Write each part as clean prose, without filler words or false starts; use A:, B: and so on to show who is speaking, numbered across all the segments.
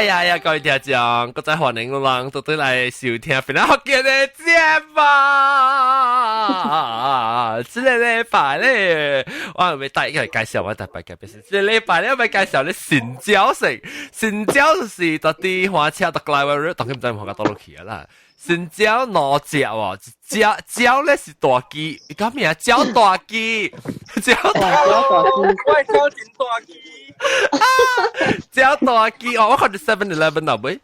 A: 呀，各位聽眾，我再歡迎人到底來收聽非常福建的節目。這個禮拜咧，我係咪帶一個介紹我特別嘅別事？這個禮拜咧，我咪介紹咧新椒食，新椒就是到啲花車到來話，當然唔知唔好講到落去啦。新椒兩隻哦，椒咧是大雞，講咩啊？椒大雞，椒大雞，
B: 我係椒真大雞。
A: 椒大雞哦，我看到 7-Eleven 啦，喂，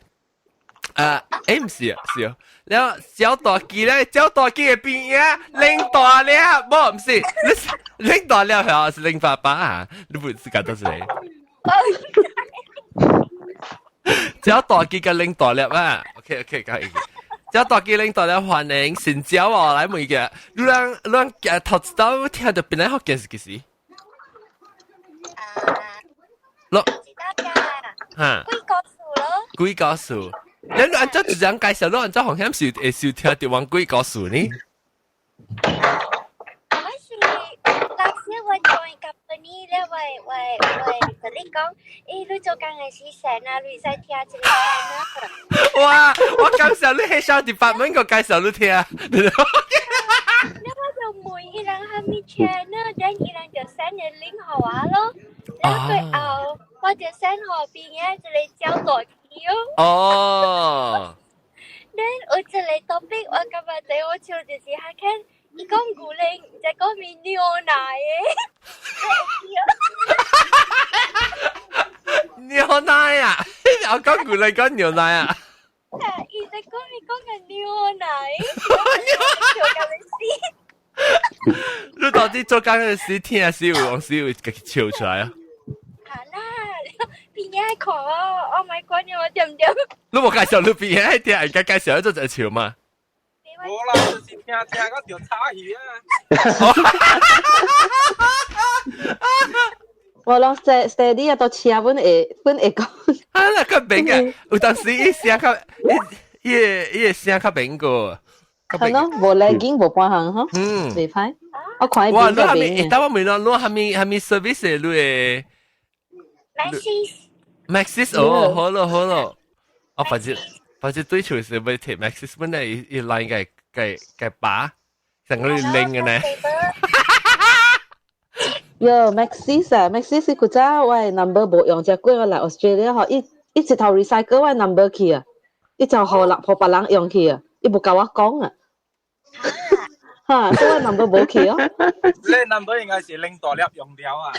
A: 唔是啊，是啊，然後椒大雞咧，椒大雞嘅邊啊，拎大粒，唔是，拎大粒係啊，是拎爸爸啊，你唔是講到是你？椒大雞嘅拎大粒啊 ，OK， 可以。椒大雞拎大粒歡迎新椒哦，來每個，你頭知道聽到邊個學嘅是幾時？咯，哈，鬼故事，你按照就咁介紹，你按照好像是聽到玩鬼故事呢？
C: 我是那時我 join company 咧，喂，同你講，你做工嘅時成啊，你使聽一個聲啊。
A: 哇，我介紹你係小 department 個介紹你聽。
C: 就每一人下面 channel， 等一人就 send 個 link 給我咯。然後佢後，我就 send 後邊嘅一個椒大雞哦。
A: 哦。
C: then 我這個 topic 我今日對我笑就是下看，伊講牛奶，就講面牛奶
A: 嘅。牛奶啊！我講牛奶講牛奶啊。
C: 伊就講你講緊牛奶，我就咁樣
A: 你到底做工嘅時聽還是有往時會給佢笑出來啊？
C: 係啦，邊嘢看哦 ，Oh my God，我點點？
A: 你冇介紹你邊嘢聽，而家介紹咗就笑嘛？
B: 冇啦，就是聽嗰條叉魚啊！
D: 我攞 steady 啊，到車本會講。
A: 啊，那個明嘅，有當時伊聲較，伊聲較明個。
D: 係咯，無嚟緊無半行嗬，未歹。我看一邊就明。
A: 但我問你，你係咪 service 你嘅 Maxis 哦，好咯。我反正對處是要貼 Maxis 本來伊來嘅把，成個拎嘅呢。
D: 喲 ，Maxis 啊 ，Maxis 佢早我 number 無用，只過我嚟 Australia 嗬，一直頭 recycle 我 number 去啊，一就互別人用去啊，伊無甲我講啊。哈，所以我 number 冇去哦。
B: 你 number 應該是拎大粒用掉啊。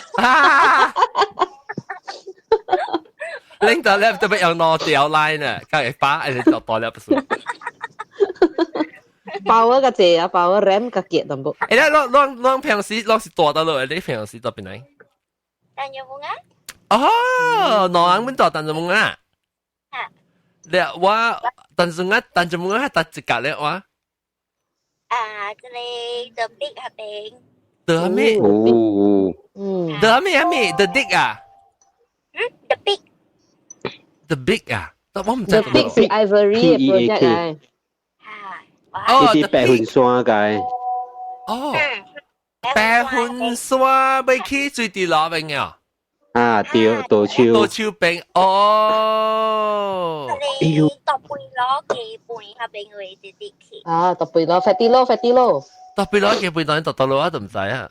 A: 拎大粒特別用攞掉 line 啊，梗係把你就大粒數。
D: 包個字啊，包個 RAM 個結 number。
A: 誒，你平時是大得咯？你平時到邊嚟？
C: 但有冇啊？
A: 哦，攞人本大但就冇啊。你我但就冇啊，但一格咧我。
C: 這裡 The Big 係邊
A: The 咩？The 咩 ？The Big 啊
C: ？The
A: Big。The Big 啊？我唔知。
D: The Big 是 Ivory 嘅 project 嚟。
A: 哦，
E: 啲白雲山嘅。
A: 哦，白雲山未去最地攞邊嘅。
E: 啊，對，稻
A: 秋邊哦。
C: 哎呦，搭背攞幾半下邊位啲啲去。
D: 啊，搭背攞 fatty 咯。
A: 搭背攞幾半當然搭到咯，都唔使啊。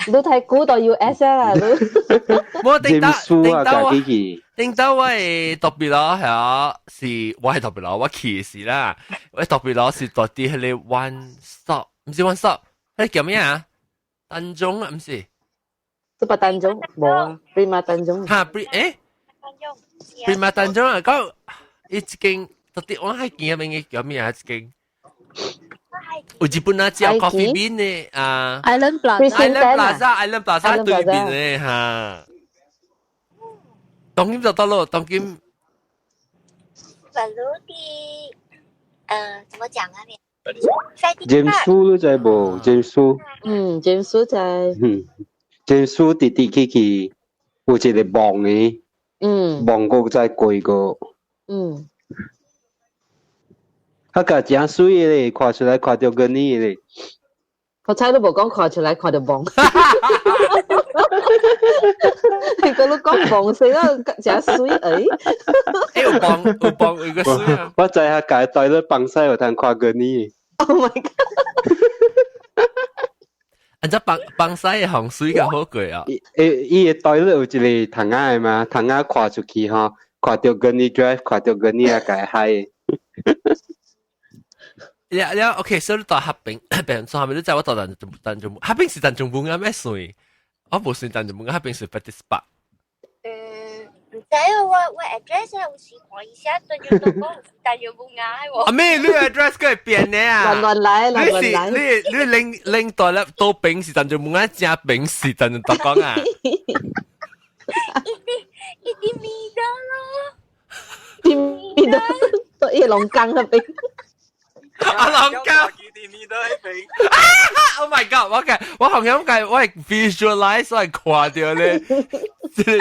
D: 你睇估到 US 啦，你。
A: 我定到我搭背攞係啊，是我係搭背攞，我騎士啦。我搭背攞是搭啲係你 one stop， 唔是 one stop， 係叫咩啊？丹中啊，唔是。
D: 是不丹中？冇啊 ，Prima 丹中。
A: 嚇 Prima 丹中啊，講一間到底我係見入面嘅叫咩啊？一間有日本啊，叫 Coffee Bean 嘅啊
F: ，Island
A: Plaza 對面嘅嚇。當今就得咯，當今。
C: 怎麼講啊？你
E: James Wu 在冇 ？James Wu。James
D: Wu 在。
E: James Wu 去，有一個網嘅。網個在貴個。佢個真水咧，看出來看到個你咧。
D: 我猜都冇講看出來看到網。你講跟你講放死啦，真水誒。
A: 有幫有個水啊！
E: 我在下改對了幫晒有通看過你。
D: Oh my god！
A: 安只幫晒嘅洪水較好過啊！
E: 伊個對了有一個窗仔嘛，窗仔看出去吼，看到跟你 drive， 看到跟你啊改嗨。
A: 了 OK， 所以你到合併變做係咪？你知我到但中合併是但中半啱咩水？我冇算但中半合併是 fifty spot。
C: 唔知啊，我 address 有時看一下，對住到講但又冇嗌喎。
A: 阿咩？你 address 佢係變嘅啊？
D: 亂來，
A: 你拎到咧都餅是但中半啱，正餅是但中特講啊？
C: 一啲味道咯，
D: 啲味道都一龍江嗰邊。
A: 阿龍江。Oh my god！我好像計我係 visualize， 我係看到咧，即係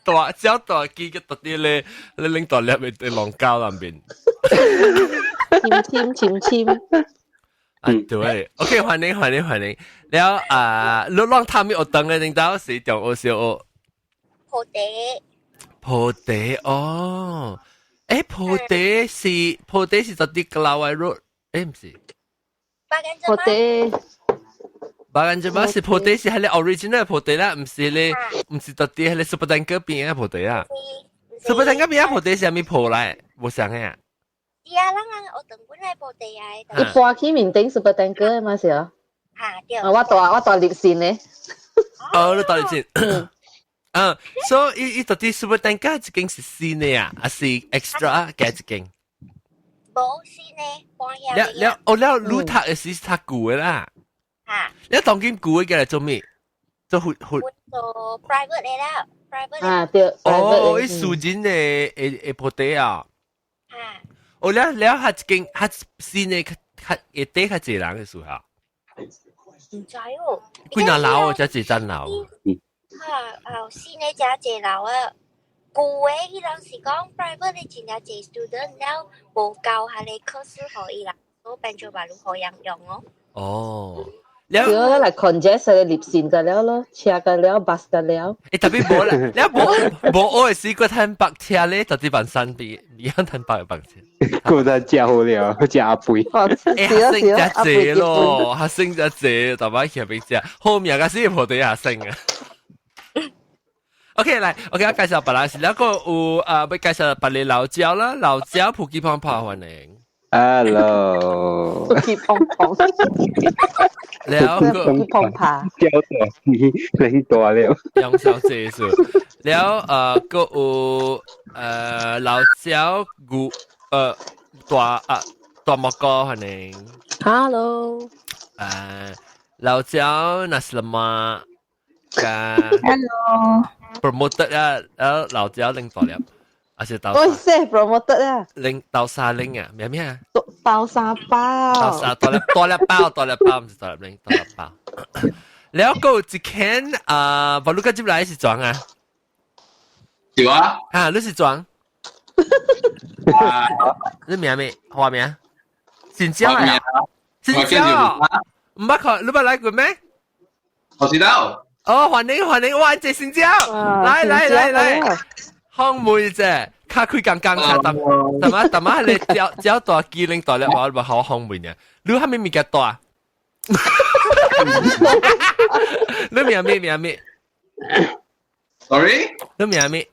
A: 大大機嘅特啲咧，你拎到咧咪對龍江那邊。
D: 簽。
A: 對 ，OK， 歡迎。แล้วรถลองทำมีอดตังเลยจริงๆสิจงโอเซียว
C: โพเต
A: อ๋อโพเต是ต啲กลาวรถ唔是巴干จะมา是โพเต是係你 original โพเต啦，唔是特啲係你 super tanker 邊嘅โพเต啊 super tanker 邊嘅โพเต是咩โพ嚟？冇想嘅。
C: 係啊，我等本來โพเต啊。
D: 一搬去面頂 super tanker 嘛是啊。
C: 嚇對。
D: 我大粒線咧。
A: 你大粒線。所以特啲 super tanker 一件是新嘅啊，還是 extra 嘅一件？
C: 冇新嘅，搬下嚟。
A: แล้วรู้ทัก是ทักกู啦。
C: 嚇。
A: แล้ว當今กู嘅嚟做咩？做
C: 做 private 嚟啦 ，private。
D: 啊對。
A: 哦，啲數錢嘅โพเต啊。
C: 嚇。
A: แล้ว係一件係新嘅，係一啲係幾人嘅數下？
C: 唔知喎。
A: 幾多樓啊？即係幾層樓？
C: 新嘅真係樓啊！舊嘅伊人是講 private 嘅真係濟 student 了，無夠下你考試可以啦，所以變做馬路可以用哦。
A: 哦。
D: แล้ว嚟 congest 嘅列線就了咯，車嘅了 bus 嘅了。
A: 特別冇啦，แล้ว冇我係試過睇白車咧，特別辦山邊，而家睇白車。
E: 嗰陣真好了，真阿肥。
A: 下升只謝咯，下升只謝，大把騎邊只，後面嘅先破地下升啊。OK， 嚟，我介紹白蘭士，แล้วก็要介紹白你老椒啦，老椒普吉胖胖歡迎。
E: Hello，
D: 普吉胖胖，
A: แล้วก็
D: 普吉胖胖，
E: 叫大你拎大了。
A: 楊小姐數，แล้วก็有老椒菇大蘑菇歡迎。
F: Hello，
A: 老椒那是嘛？Hello， promoter 啊，แล้ว老椒拎大了。而且豆
D: 我識 promoter 啊，
A: 拎豆沙拎啊，咩咩啊？
D: 豆沙包，
A: 豆沙多粒包，唔是多粒拎，多粒包。แล้วก็一間把你個接來是裝啊？
B: 有啊。
A: 你是裝？你名咩？花名？新椒啊？新椒？唔捌看，你捌來過咩？
B: 我知道。
A: 歡迎，哇！這新椒，來。康妹姐，卡開剛卡搭你只大機靈大咧，我好康妹嘅，你係咪咪嘅大？你名咩
B: ？Sorry，
A: 你名咩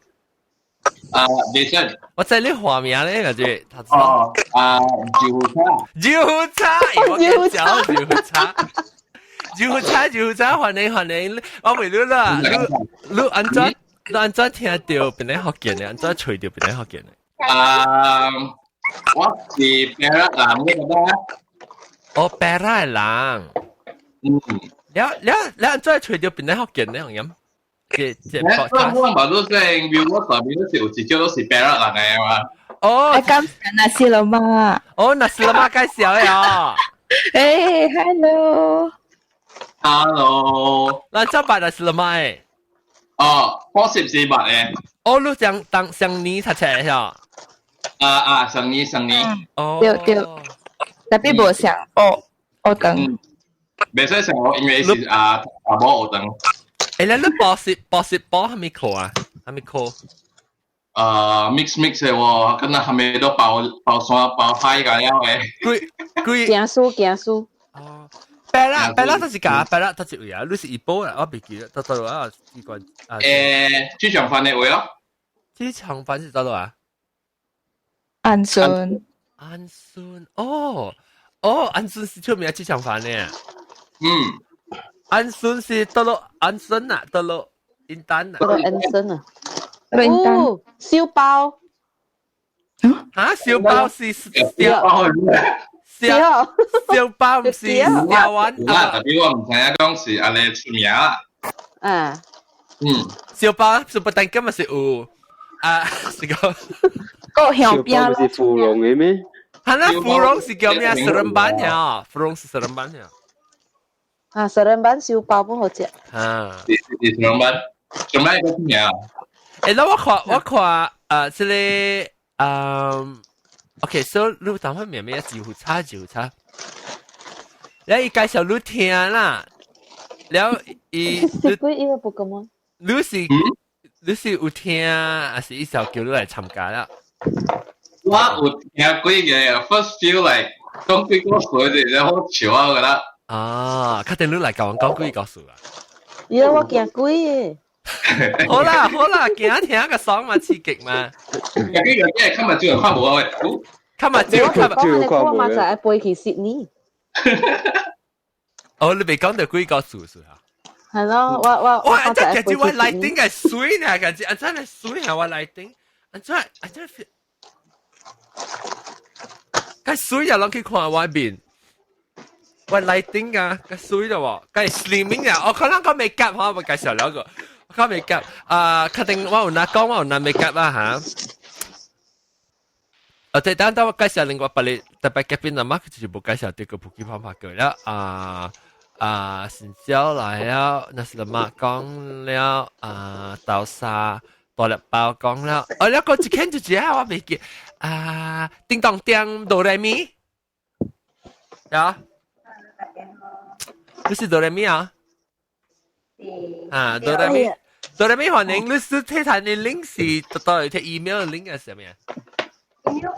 B: ？Jason，
A: 我知你華名咧，感覺
B: 椒叉，歡迎，
A: 我問你啦，你安怎聽到邊啲福建嘅？安怎吹到邊啲福建嘅？
B: 我是北拉人呢個
A: 哦，北拉人。แล้ว安怎吹到邊啲福建呢？樣
B: 我馬路上 view 我上面都是有一招都是北拉人嘅嘛。
A: 哦，
F: 咁那是了嘛？
A: 哦，那是了嘛？介紹呀。
B: Hello，
A: 那怎辦那是了嘛？
B: 我14บาท嘅。
A: 哦，你上年讀出嚟呀？
B: 上年。
A: 哦。
F: 對，特別冇上學堂。
B: 未使上學，因為是冇學堂。
A: 你博士係咪課啊？还没 call。mix
B: 嘅喎，咁啊係咪都爆山爆海㗎了誒？
A: 佢
D: 驚輸。
A: 哦，白啦，都是假，白啦，都是位啊，你是一波啦，我未記得，到度啊，呢個
B: 豬腸飯嘅位咯。
A: 機場飯是到度啊？
F: 安順，
A: 安順，安順是出名機場飯呢。安順是到度安順啊，到度雲丹啊。
D: 到度安順啊。
F: 雲丹。
D: 燒包。
A: 嚇，燒包是燒包唔是燒丸
B: 啊！特別我唔知影講是安尼出名啦。
A: 燒包是不但今日是有是個
F: 個香邊
E: 咯。是芙蓉嘅咩？
A: 係啦，芙蓉是叫咩？十人班呀，芙蓉是十人班呀。
D: 十人班燒包不好食。
B: 十人班，做咩個出名啊？
A: 那我看這裡OK，所以你等下面咩招呼差，然後伊介紹你聽啦，然後伊
D: 個不咁樣，
A: 你是有聽，還是伊就叫你來參加啦？
B: 我有聽過嘅 ，first feel like 講幾個數字就好笑啊，我覺得。
A: 確定你來甲我講幾個數啊？
D: 我驚鬼嘅。
A: 好啦，驚聽個爽嘛，刺激嘛。
B: 有幾個嘢今日朝頭看冇啊喂？
A: 今日
D: 我嘛就係背去悉尼。
A: 你未講到幾個數啊？
D: 係咯，我
A: 真係感覺我來頂係水呢，感覺真係水啊！我來頂，真係，個水又攞去看外邊。我來頂啊，個水咯喎，個 slimming 啊，我可能個美甲嚇，我介紹兩個。我美甲確定我有拿講我有拿美甲啦嚇。對，等我介紹另外別特別嘉賓啊嘛，佢就冇介紹對個普及方法嘅啦。新椒來了，那是嘛講了豆沙大粒包講了，你個一看就知啊，我未記叮當叮哆來咪，呀，你是哆來咪啊？哆來咪。哆來咪歡迎你是睇睇你 link 是到底睇 email link 係什麼？email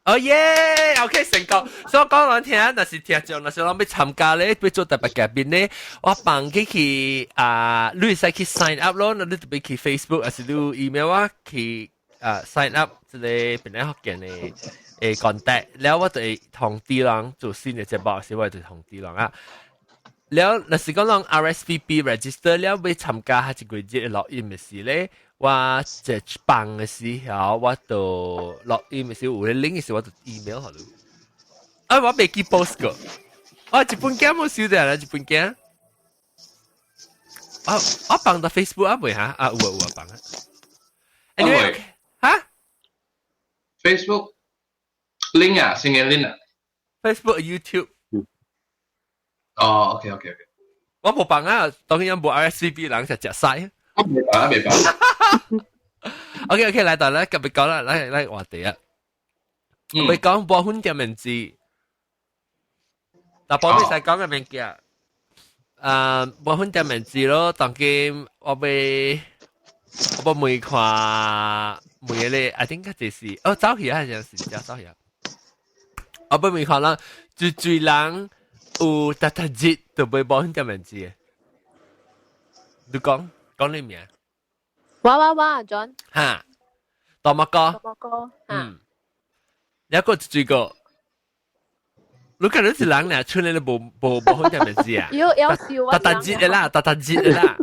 A: 哦耶 ，OK 成功。所以我講兩聽，那是聽眾，那是我要參加咧，要做特別嘉賓咧，我幫佢去你使去 sign up 咯，那你特別去 Facebook，還是你 email 啊去sign up，即係本來學見嘅contact，然後我就同啲人做新嘅節目，所以我就同啲人啊。แล้ว那時講讓 RSVP register แล้วไป參加下一個月落音嘅時咧，我就辦嘅時候，我就落音嘅時候，有啲 link 嘅時候，我就 email 佢咯。我未記 post 過，我一本鏡冇收到啦，一本鏡。我辦到 Facebook 啊，未嚇？有辦啊。Anyway， 嚇
B: ？Facebook link 啊，先嘅 link 啊。
A: Facebook YouTube。
B: OK，
A: 我冇辦啊，當然冇 RSVP 人就食晒。
B: 未辦。
A: OK， 嚟到咧，今日講啦，嚟話題啊。我講播款嘅名字，但播咩使講嘅名字啊？播款嘅名字咯，當今我未看每咧 ，I think 就是走起啊，有時走起啊。我未看啦，最人。有特特節就被播啲名字嘅，你講你名？
G: 哇 ，John。
A: 嚇，多乜歌？有一個最個，你睇到是人咧，出嚟都冇啲名字啊？
G: 有笑
A: 特節嘅啦，特節嘅啦。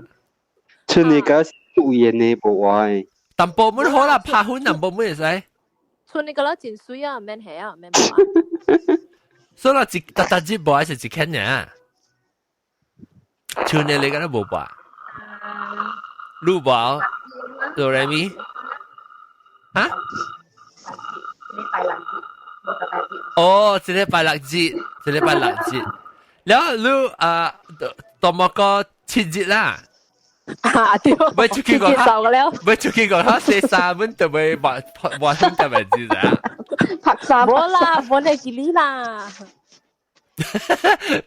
E: 出嚟搞素顏嘅冇話嘅。
A: 淡薄冇好啦，拍款淡薄冇嘢使。
G: 出嚟個啦，真水啊，免係啊，免冇啊。
A: 所以啦，特節播還是一傾嘅，去年你嗰啲冇播，錄播，哆來咪，嚇？這禮拜六節，然後你多麼個7節啦？
G: 對，
A: 未出去過他寫三文就會話聽就咪知啦。
D: 拍沙
G: 冇啦，冇你吉利啦。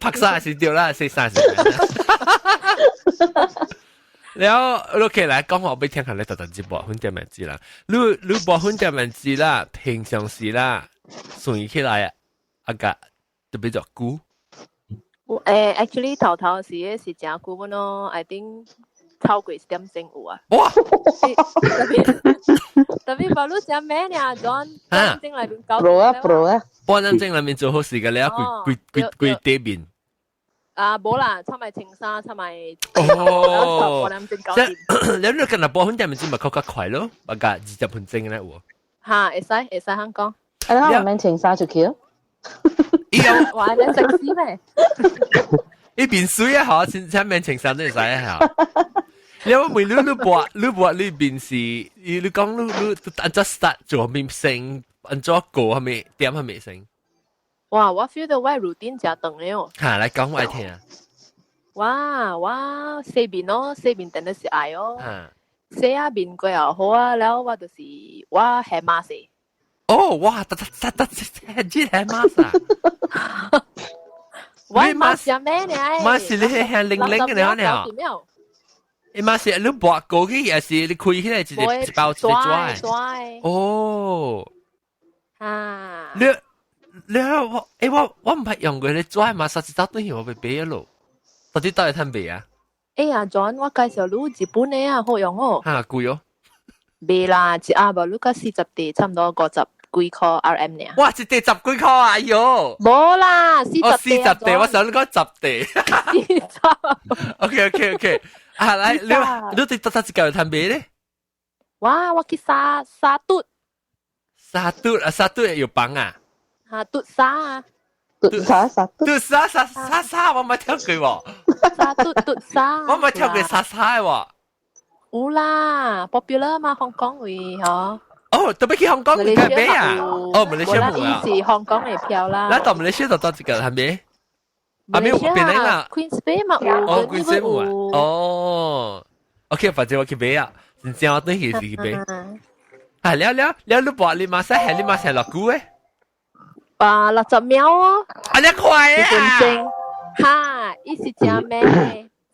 A: 拍沙是掉啦，寫三是。แล้วโอเค啦，講我俾聽下你特特接薄款嘅名字啦，你薄款嘅名字啦，平常時啦，順起來啊個特別就久。
G: actually 頭時是真久本咯 ，I think 超過點正有啊。
A: 哇！
G: 特別把你講咩呢？John，半正裏邊搞
D: pro 啊 pro 啊，
A: 半陣正裏面做好事嘅，你一攰地面。
G: 啊，冇啦，出埋青沙，出埋
A: 哦，
G: 即
A: 係你呢個嗱薄款嘅名字咪較快咯，啊個20分鐘咧喎。
G: 嚇，會使香港。
D: 哎呀，我們青沙就去了。
G: 哇！你食屎咩？
A: 呢邊水啊，嚇，先面青山都係使啊嚇。你話每你播呢邊是，你講你按照 start 做面成，按照個係咪點係咪成？
G: 哇！我 feel 到我 routine 真長了。
A: 嚇，嚟講我聽啊！
G: 哇！四邊咯，四邊定得是愛哦。四啊邊個又好啊，แล้ว我就是我係馬死。
A: 哦，哇！得知係馬啥？
G: 喂，馬是咩呢？
A: 馬是你係零嘅呢？你馬是你播過去還是你開起來直接一包直接抓？哦，
G: 啊！
A: 你我唔係用過你抓嘛，實際都係我被俾咗咯。到底到底睇未啊？
G: 哎呀 ，John， 我介紹你日本嘅啊，好用哦。
A: 嚇，貴哦。
G: 未啦，一盒吧，你個40地，差唔多50幾塊 RM 呢。
A: 哇，一地10幾塊啊！哎呦，
G: 冇啦，40
A: 地，我想你講10地。OK，啊，來，你對得一嚿睇未咧？
G: 哇，我去沙嘟
A: 有幫啊？
G: 嚇，嘟沙啊！
A: 嘟沙，我咪聽過喎。
G: 嘟沙，
A: 我咪聽過沙喎。
G: 有啦 ，popular 嘛，香港會嗬。
A: 哦，特別去香港你睇咩啊？哦，馬來西亞冇啊。
G: 是香港嘅票啦。
A: 那到馬來西亞就多幾個係咪？
G: 馬來西亞 Queen's Bay 嘛，
A: 哦 ，Queen's Bay 冇啊。哦 ，OK，反正我去買啊，真正我都係去買。係了，你播你馬來落股誒？
G: 啊，60秒哦。
A: 啊，你快啊！1
G: 分鐘，哈，伊是正咩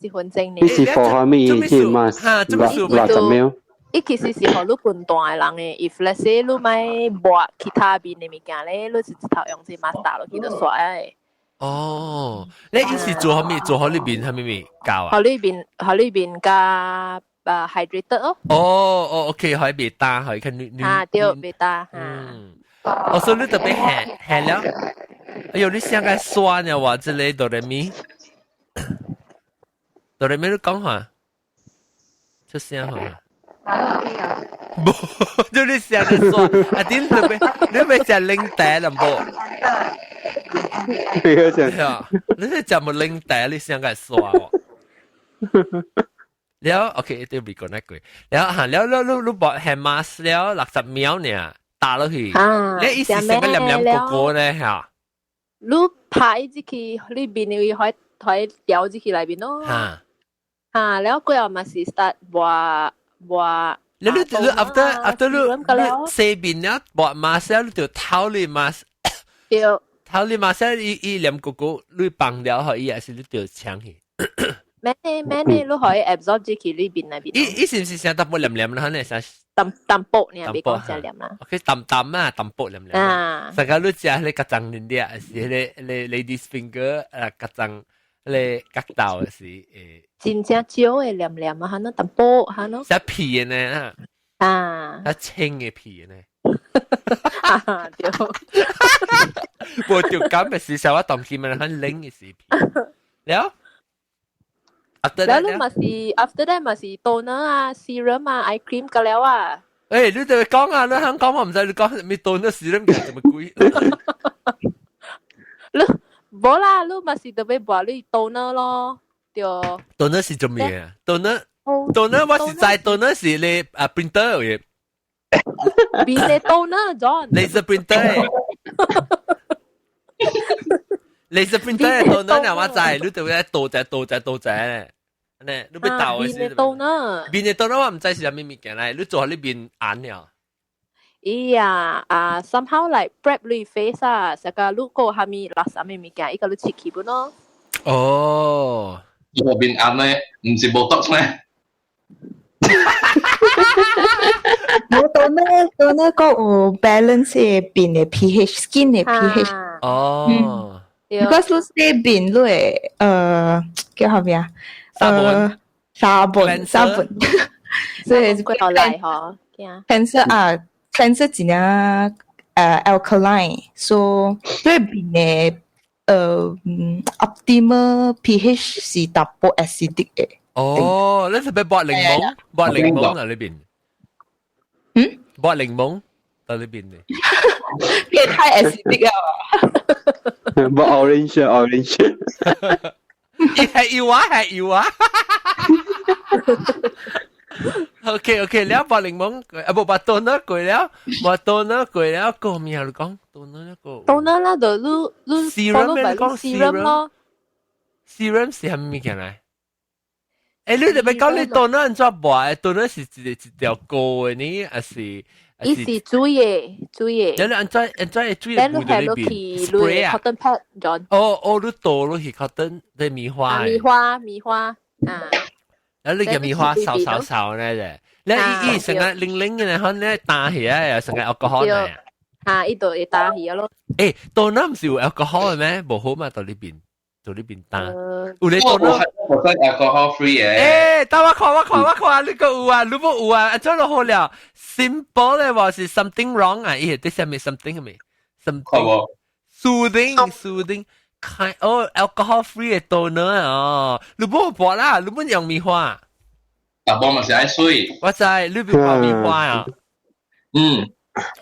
G: ？1分鐘呢？
E: 你是放下面意見嘛？60秒。
G: 伊其實是互你分段嘅人嘅。If let's say 你買播其他邊嘅物件咧，你是直頭用隻 master 落去就刷誒。
A: 哦，你意思做好咩？做好呢邊係咩教啊？
G: 互呢邊加hydrated 哦。
A: 哦，OK，可以別打，可以看你。
G: 啊，對，別打。
A: 我說你特別鹹了。哎呦，你想個酸呀？話之類哆來咪你講下，出聲下。冇，就你想個酸，啊點特別？你咪食零帶啦冇？係啊，你係食冇零帶，你想個酸喎。แล้วโอเคเดี๋ยวบีก่อนนะกุยแล้วหันแล้วบอกแฮมมาสแล้ว60秒เนี่ยตาแล้วทีแล้วอีสิ成個黏黏個個咧嚇
G: 你拍之期你邊你可以掉之期裏邊咯
A: 嚇
G: แล้ว佢又咪是 start 話
A: แล้ว你 after 你四邊แล้วบอกมาแล้ว你就偷你มา偷你มาแล้วอี黏個個你放了可以還是你就搶去
G: 咩你可以 absorb 之期裏邊裏邊
A: 伊是唔是成淡薄黏黏啦？可能係
G: 淡薄呢？別講成黏啦。
A: OK，淡啊，淡薄黏黏。啊，成個你食你夾張黏啲啊，是你 ladies finger 夾張你夾到是誒。
G: 真正少嘅黏黏啊，嚇喏淡薄嚇喏。
A: 食皮嘅呢？啊，食青嘅皮嘅呢？
G: 啊，對。
A: 我條咁嘅事實我當見咪很冷嘅是皮。了。
G: แล้วลูกมาสิ after that มาสิโตเนอร์อ่ะ serum อ่ะ eye cream กันแล้วอ่ะ
A: 你就講啊，你香港我唔使你講，咪多呢 serum 嘅咁貴。
G: 你冇啦，你嘛是特別話你โตเนอร์咯，對。
A: โตเนอร์是做咩啊？โตเนอร์我是在โตเนอร์是你啊 printer 嘅。
G: 邊你โตเนอร์ John
A: laser printer laser printer โตเนอร์เนี่ยว่าใจ你就要倒仔咧，你被倒嘅
G: 是。邊你โตเนอร์
A: 邊你โตเนอร์我唔知是咩物件嚟，你做喺呢邊眼了。
G: 伊啊somehow like prep 你 face 啊，成個如果係咪垃圾咩物件，伊個你切起本咯。
A: 哦，
B: 呢邊眼咧唔是 botox 咩？
F: 我到那個有 balance 嘅邊嘅 pH skin 嘅 pH。
A: 哦。
F: Because 你寫邊你會叫咩啊？sabon。
G: 所以係過來嗬。
F: cleanser 真係alkaline，so 對邊嘅optimal pH 是 double acidic 嘅。
A: 哦，你係咪剝檸檬？剝檸檬喺呢邊？剝檸檬喺呢邊咧？
F: 變太 acidic 啊
E: 剝 orange。
A: 係要啊。OK， แล้ว剝檸檬剝ตัวนั้น過了，剝ตัวนั้น過了，個咩啊？你講ตัวนั้น個？
G: 到那啦，就你
A: serum 咩？你講
G: serum 咯
A: serum 是係咩嘢嚟？誒，你哋咪講你ตัวนั้น做剝，ตัวนั้น是一條膏嘅呢，還是？
G: 伊是水嘅。
A: 然後按在水
G: 然後
A: 嘅裡邊 spray 啊。
G: cotton pad John。
A: 你倒落去 cotton 啲棉花。
G: 棉花啊。
A: 然後你嘅棉花掃咧啫，你成日零嘅可能打起啊，又成日alcohol嚟啊。
G: 依度會打起咯。
A: 誒，到那唔是有 alcohol 嘅咩？冇好嘛，到呢邊打。有你到那
B: ，alcohol free 嘅。
A: 誒，等我看，你個有啊，你冇有啊？做落好了 ，simple 咧話是 something wrong 啊？咦，啲係咪 something 係咪 ？something alcohol free 嘅到那哦，你冇播啦，你冇用棉花。
B: 但係咪是愛水？
A: 我知，你冇播棉花啊？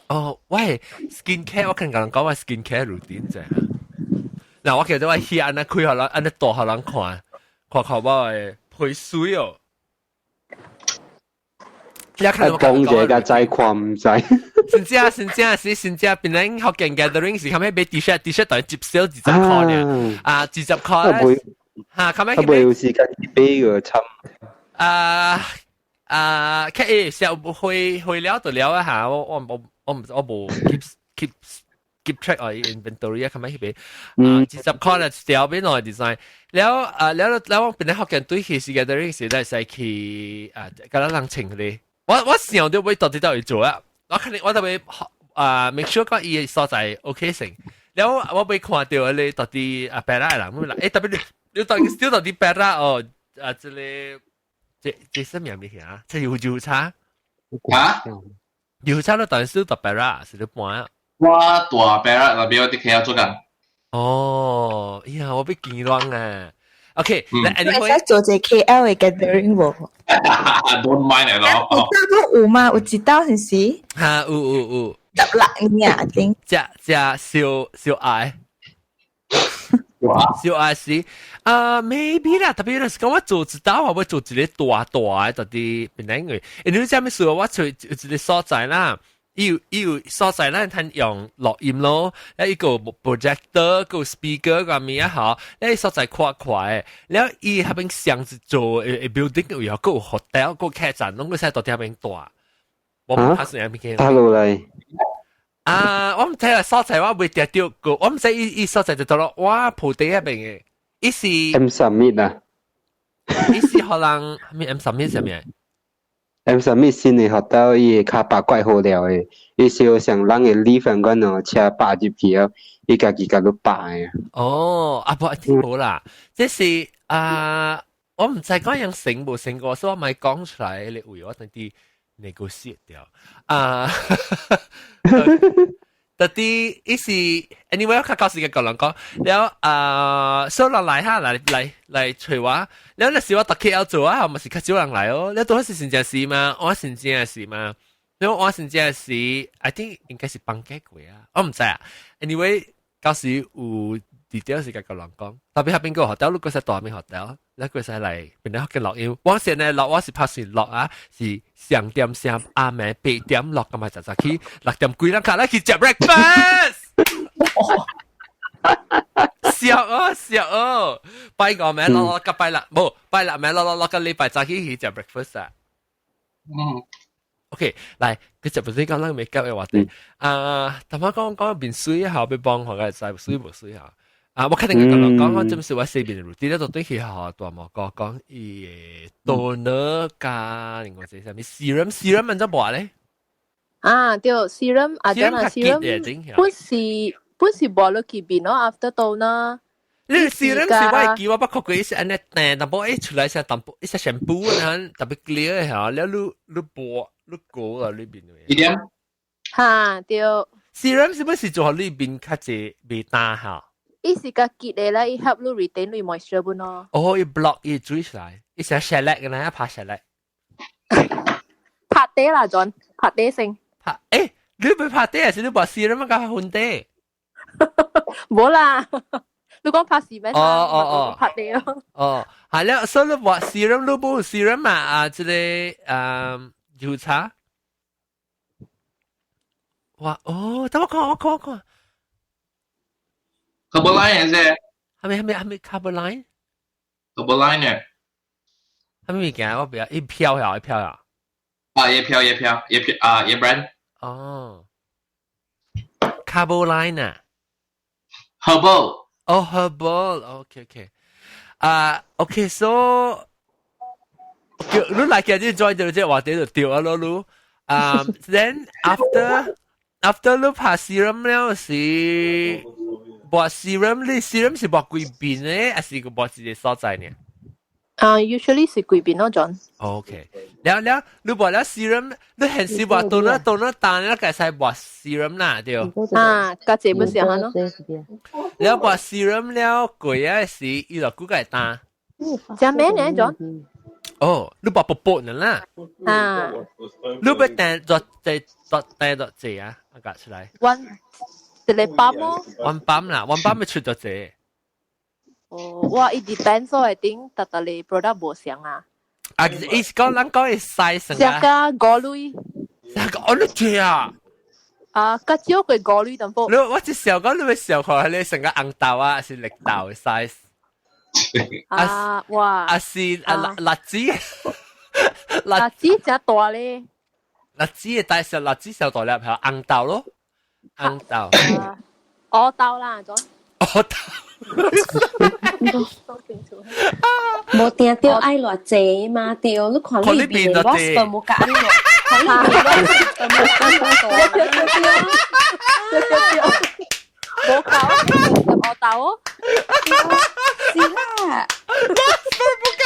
A: 哦，喂 ，skin care 我近人講話 skin care routine 啫。嗱，我其實我去安尼開下人，安尼大下人看我誒配水哦。你看我
E: 講嘢嘅仔看唔使。
A: 真正變成學見 gathering 時，後尾俾 T-shirt 等於接銷20塊呢。20塊咧嚇，後尾佢
E: 冇時間俾個侵。
A: 佢時候去了就了一下，我冇 keep track 我 inventory 啊，後尾佢俾20塊咧掉俾我 design。แล้วเป็น學見對佢時 gathering 時咧係去嗰啲人情佢。我想到會到底去做啊！我特別make sure 個伊所在 OK 成，แล้ว我被看到你到底白啦啦，我話誒特別你到底 still 到底白啦哦這什麼嘢啊？即係油茶油茶都當然 still 到白啦，是你半啊！
B: 我大白啦，那邊我啲企業做緊。
A: 哦，呀，我被見亂啊！OK，那 anyway，
F: 你做隻 KL 嘅 gathering 喎。
B: Don't mind at all。
F: 你知道有嗎？有知道係唔是？
A: 嚇，有。
F: 16年啊，真。
A: 小愛是maybe 啦，特別有時講我做知道我做一個大嘅，到底邊兩個？你知咩事？我做一個所在啦。有所在咧，睇用錄音咯，一個 projector 個 speaker 個咩啊好，你所在跨嘅，แล้ว伊喺邊想住做building 有個 hotel 個客棧，攏個使到啲喺邊大，我唔拍算喺邊嘅。
E: 打落嚟
A: 我唔知啊，所在我未跌掉個，我唔知伊所在就到咯，哇鋪地喺邊嘅，伊是
E: M Summit 啊，
A: 伊是可能咩 M Summit 上面。
E: M Summit 新嘅學校伊較八怪好了誒，伊是想人嘅理分嗰度車擺入去啊，伊家己家都擺啊。
A: 哦，不聽冇啦，即是我唔知講樣成冇成過，所以我咪講出嚟，你為我等啲 negotiate 掉特啲意思 anyway 我較時嘅個人講，แล้ว收落嚟哈嚟隨話，แล้ว那時我特 KL 做啊，咪是較少人嚟哦，你都係成件事嘛，我成件事嘛，因為我成件事 I think 應該是幫幾個啊，我唔知啊 anyway 到時有 detail 時間個人講，特別係邊個學校，如果係大名學校，你佢使嚟邊啲學嘅錄音，我現在錄我是拍算錄啊，是上點上暗暝8點錄咁咪就去6點幾人卡嚟去食 breakfast，笑哦，拜個名攞個拜六冇拜六名攞個禮拜就去食 breakfast 啊。OK，嚟佢就本身講啦，未交嘅話題。頭先講邊水下，俾幫學嘅就係水冇水下。我肯定跟講講，真是我四邊嘅 routine 咧，就對佢學大毛哥講，toner 加另外隻咩 serum 問咗話咧？
G: 對 serum 真係 serum，本是冇落去邊咯 ，after toner。
A: 你 serum 是我記我不過佢一些安尼淡，但係出來是淡薄一些 shampoo 啊，特別 clear 嚇，แล้ว你播你過啊裏邊嘅。
B: 一點。
G: 對。
A: serum 是不是做好裏邊較濟未打嚇？
G: 伊是個結嚟啦，伊 help 你 retain 你 moisture 本咯。
A: 伊 block 伊水出來，伊成 shellac 嘅咧，拍 shellac。
G: 拍地啦，John， 拍地先。
A: 你唔拍地還是你把 serum 加換地？
G: 冇啦。你講拍視咩？拍地咯。
A: 係啦，所以你話 serum 你冇 serum 即係油茶。哇，等我講。
B: Carboline 啫。
A: 係咪 Carboline？
B: Carboline 嘅。
A: 係咪嘅？我比較一飄呀。
B: 椰 brand。Carboline
A: 啊。
B: Herbal。
A: Herbal. Okay. Okay, so 你嚟嘅啲再就即係話你就掉啊咯，你then after 你拍 serum 了是播 serum， 你 serum 是播幾邊咧，還是個播自己所在呢
G: ？Usually 是幾邊咯，John。
A: Okay，แล้ว你播了 serum， 你係是播到那單那個係播 serum 啦，對。
G: 個節目時候咯。
A: แล้ว播 serum แล้ว貴啊是伊就估計單。
G: 就咩呢，John？
A: 你播薄呢啦。你不但做這啊，我夾出來。
G: 一個泵咯。
A: one泵啦，one泵咪出咗這。
G: 哇！伊 depends 我係點，特你 product 無相啊。
A: 伊是講咱講嘅 size
G: 啊。成個5類。
A: 成個你這啊？
G: 較少佢5類淡薄。
A: 我只時候講你咪時候看你成個紅豆啊，是綠豆嘅 size。
G: 哇！
A: 是辣子。
G: 辣子真大咧。
A: 辣子嘅大小，辣子小大粒係紅豆咯。紅豆。
G: 鵝豆啦，咗。
A: 鵝豆。
H: 冇定掉愛偌濟嘛？掉你看裏邊嘅 wasp 冇揀落，看裏邊 wasp 冇揀
G: 冇搞，鵝豆哦。
H: 是啦。
A: wasp 冇揀。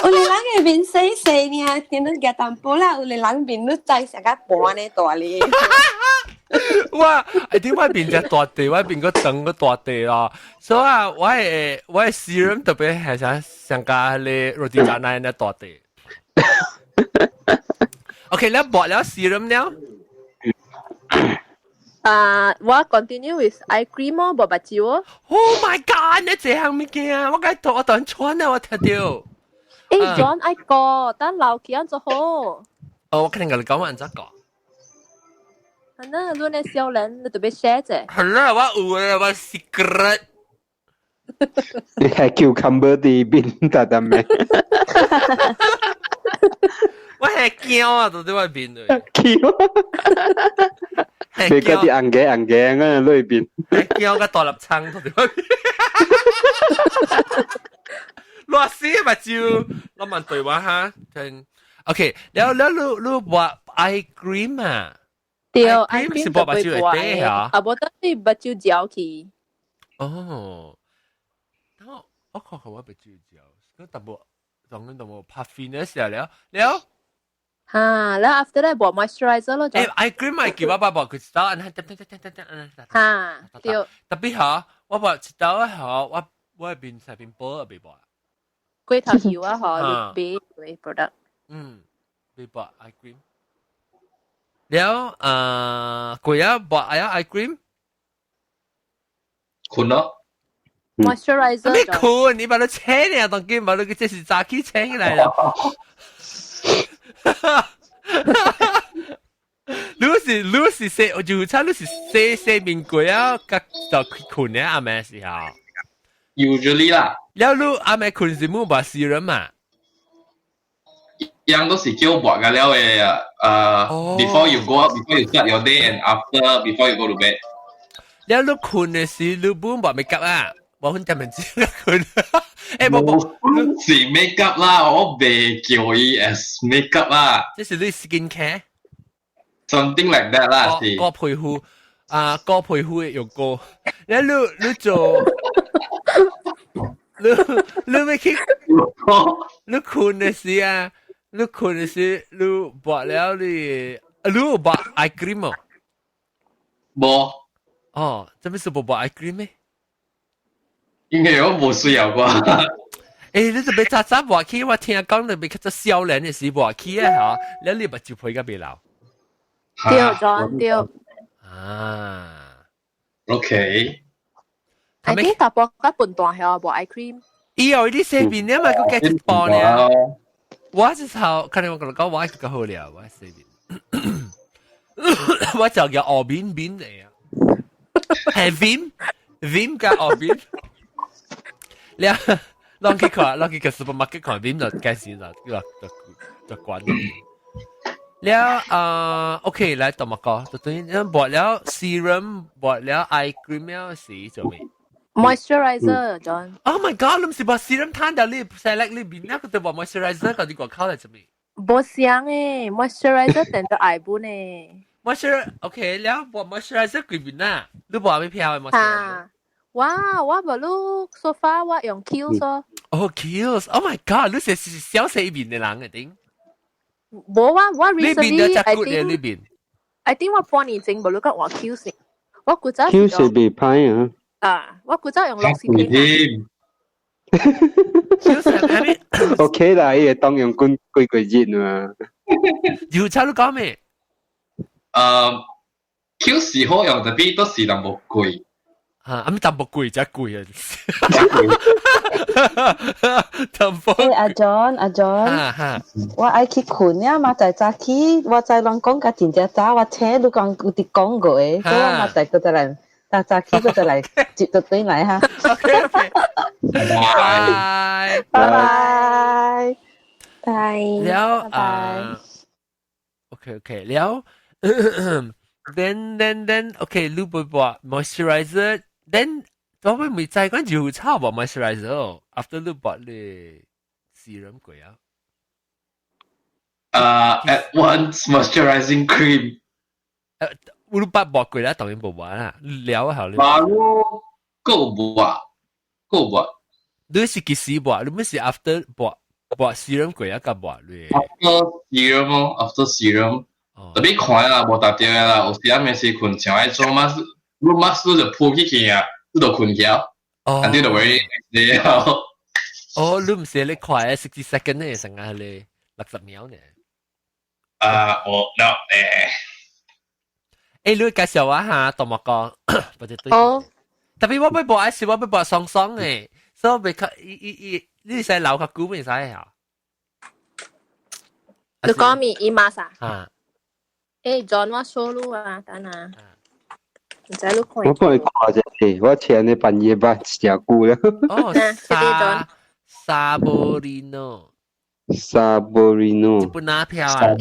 H: 有啲人嘅面細細呢，見到嘅淡薄啦，有啲人面都仔成個半呢大咧。
A: 哇！點解變隻大地？我變個整個大地咯。所以我係 serum 特別係想加你 roti canai 呢大地。OK， แล้วบอกแล้ว serum แล้ว。
G: 我 continue with eye cream 咯，冇白椒哦。
A: Oh my god！ 你這樣物件，我講我當穿啊，我聽到。
G: John， 愛個，等留起安就好。
A: 我肯定跟你講話，唔知講。
G: 係啦，你呢少人，你特別 share 啫。
A: 係啦，我有啊，我 secret。
E: 你係 cucumber 啲邊得得咩？
A: 我係驚啊，到底我邊度？
E: 驚。你嗰啲硬嘅喺裏邊。
A: 驚個大粒撐到底我邊？亂死咪照，我問對話嚇。OK， แล้ว你話 eye cream 啊？
G: 對 ，eye cream 就會壞啊，冇得你白椒嚼起。
A: 我看看我白椒嚼，嗰特別當緊冇拍片嘅時候了。แล้ว
G: after that 冇 moisturizer 咯。
A: eye cream 係叫我爸爸佢知道，
G: 對。
A: 特別嚇，我爸知道嚇，我邊係邊波啊邊波啊。
G: 龜頭油啊，嗬，你俾 product。
A: 邊波 eye cream。แล้วกูอยากบอกอะไร eye cream
B: คุณเนาะ
G: moisturizer
A: ไม่คุณ你把它切呢當然把它這是炸雞切起來了你是洗就差你是洗面櫃啊就คุณ呢阿咩時候
B: usually 啦
A: แล้วลูก阿咩คุณ是冇把 serum 嘛
B: 樣都是叫活嘅了嘅before you go out, before you start your day and after before you go to bed。
A: 你你困嘅時，你本冇 make up 啊？我很特別知困。冇
B: 是 make up 啦，我未叫伊 as make up 啦。
A: 即是你 skin care。Something
B: like that 啦，是。
A: 個皮膚個皮膚嘅用過。你做。你咪去，你困嘅時啊，你困嘅時，你抹了你有抹 eye cream 冇？
B: 冇。
A: 哦，做咩是冇抹 eye cream 咩？
B: 應該我冇需要啩。
A: 你就俾早早抹起，我聽講你俾佢只少年嘅時抹起啊嚇，你咪就配個鼻流。
G: 對咗對。
A: 啊
B: ，OK。I
G: think 大波嗰半段係我抹 eye cream。
A: 以後啲四邊咧咪個幾隻磅咧？我之後看你我講我係個好料，我四邊，我就叫鵝邊邊嚟啊，係邊加鵝邊。你攞幾個 supermarket 看邊就介紹就關咗。แล้วOK 嚟ต่อมาก็ตัวนี้บดแล้วซีรัมบดแล้วไอครีมแล้วสีจะมี
G: moisturizer John
A: Oh my god 你唔是บดซีรัมท่านเดียวรีบใส่เล็กรีบบินแล้วก็ตัวบด moisturizer ก็ดีกว่าเข้าเลยจะมี
G: บ่เสียงmoisturizer แต่จะไอบุญ
A: moisturizer OK แล้วบด moisturizer กี่บินน่ะหรือบดไม่เพียว moisturizer
G: ว่าบ่ลูกโซฟาว่า用 Kiehl's
A: Oh Kiehl's Oh my god 你是小四邊嘅人嘅頂
G: 冇我 recently I think 我半年前冇錄過我 Kiehl's 我古早
E: Kiehl's 未歹
G: 我古早用樂視片
E: OK 啦，伊會當用幾日嘛。
A: 要差你講咩
B: ？Kiehl's 好用，特別都是淡薄貴。
A: 咁淡薄貴真係貴啊！
D: 阿 John，我愛去困呀嘛，在早起，我在人講個真正早，我車都講有啲講過嘅，所以我嘛在嗰度嚟，但早起嗰度嚟接到對嚟哈。拜拜。
A: แล้วOK แล้ว then OK รูปแบบ moisturizer then ตัวไม่มีใจก็อยู่ชอบบอก moisturizer after รูปแบบเลย serum ก่อน
B: Advanced moisturizing cream
A: รูปแบบบอกก่อนแล้วตอนนี้บอกว่าแล้วเหรอเลย
B: มาลูกก็บอก
A: ด้วยสิกี่สีบอกหรือไม่สิ after บอก serum ก่อนแล้วก็บอกเลย
B: after serum 特別看啦，無特別啦，有時啊，咪是困像迄種嘛，你嘛是就鋪起去啊，你就困覺，and you very next day。
A: 哦，你唔是你快60 second 呢，成日你60秒呢？
B: 我 no
A: 你介紹一下動物講，或者對。哦，特別我要播一時，我要播雙雙嘅，所以我別你使留個股唔使啊？
G: 你講咩？伊媽啥？John 我收錄啊，等下，唔使錄開。
E: 我幫你講下啫，我前日半夜把食久啦。
A: 哦，Saborino，一本拿票啊。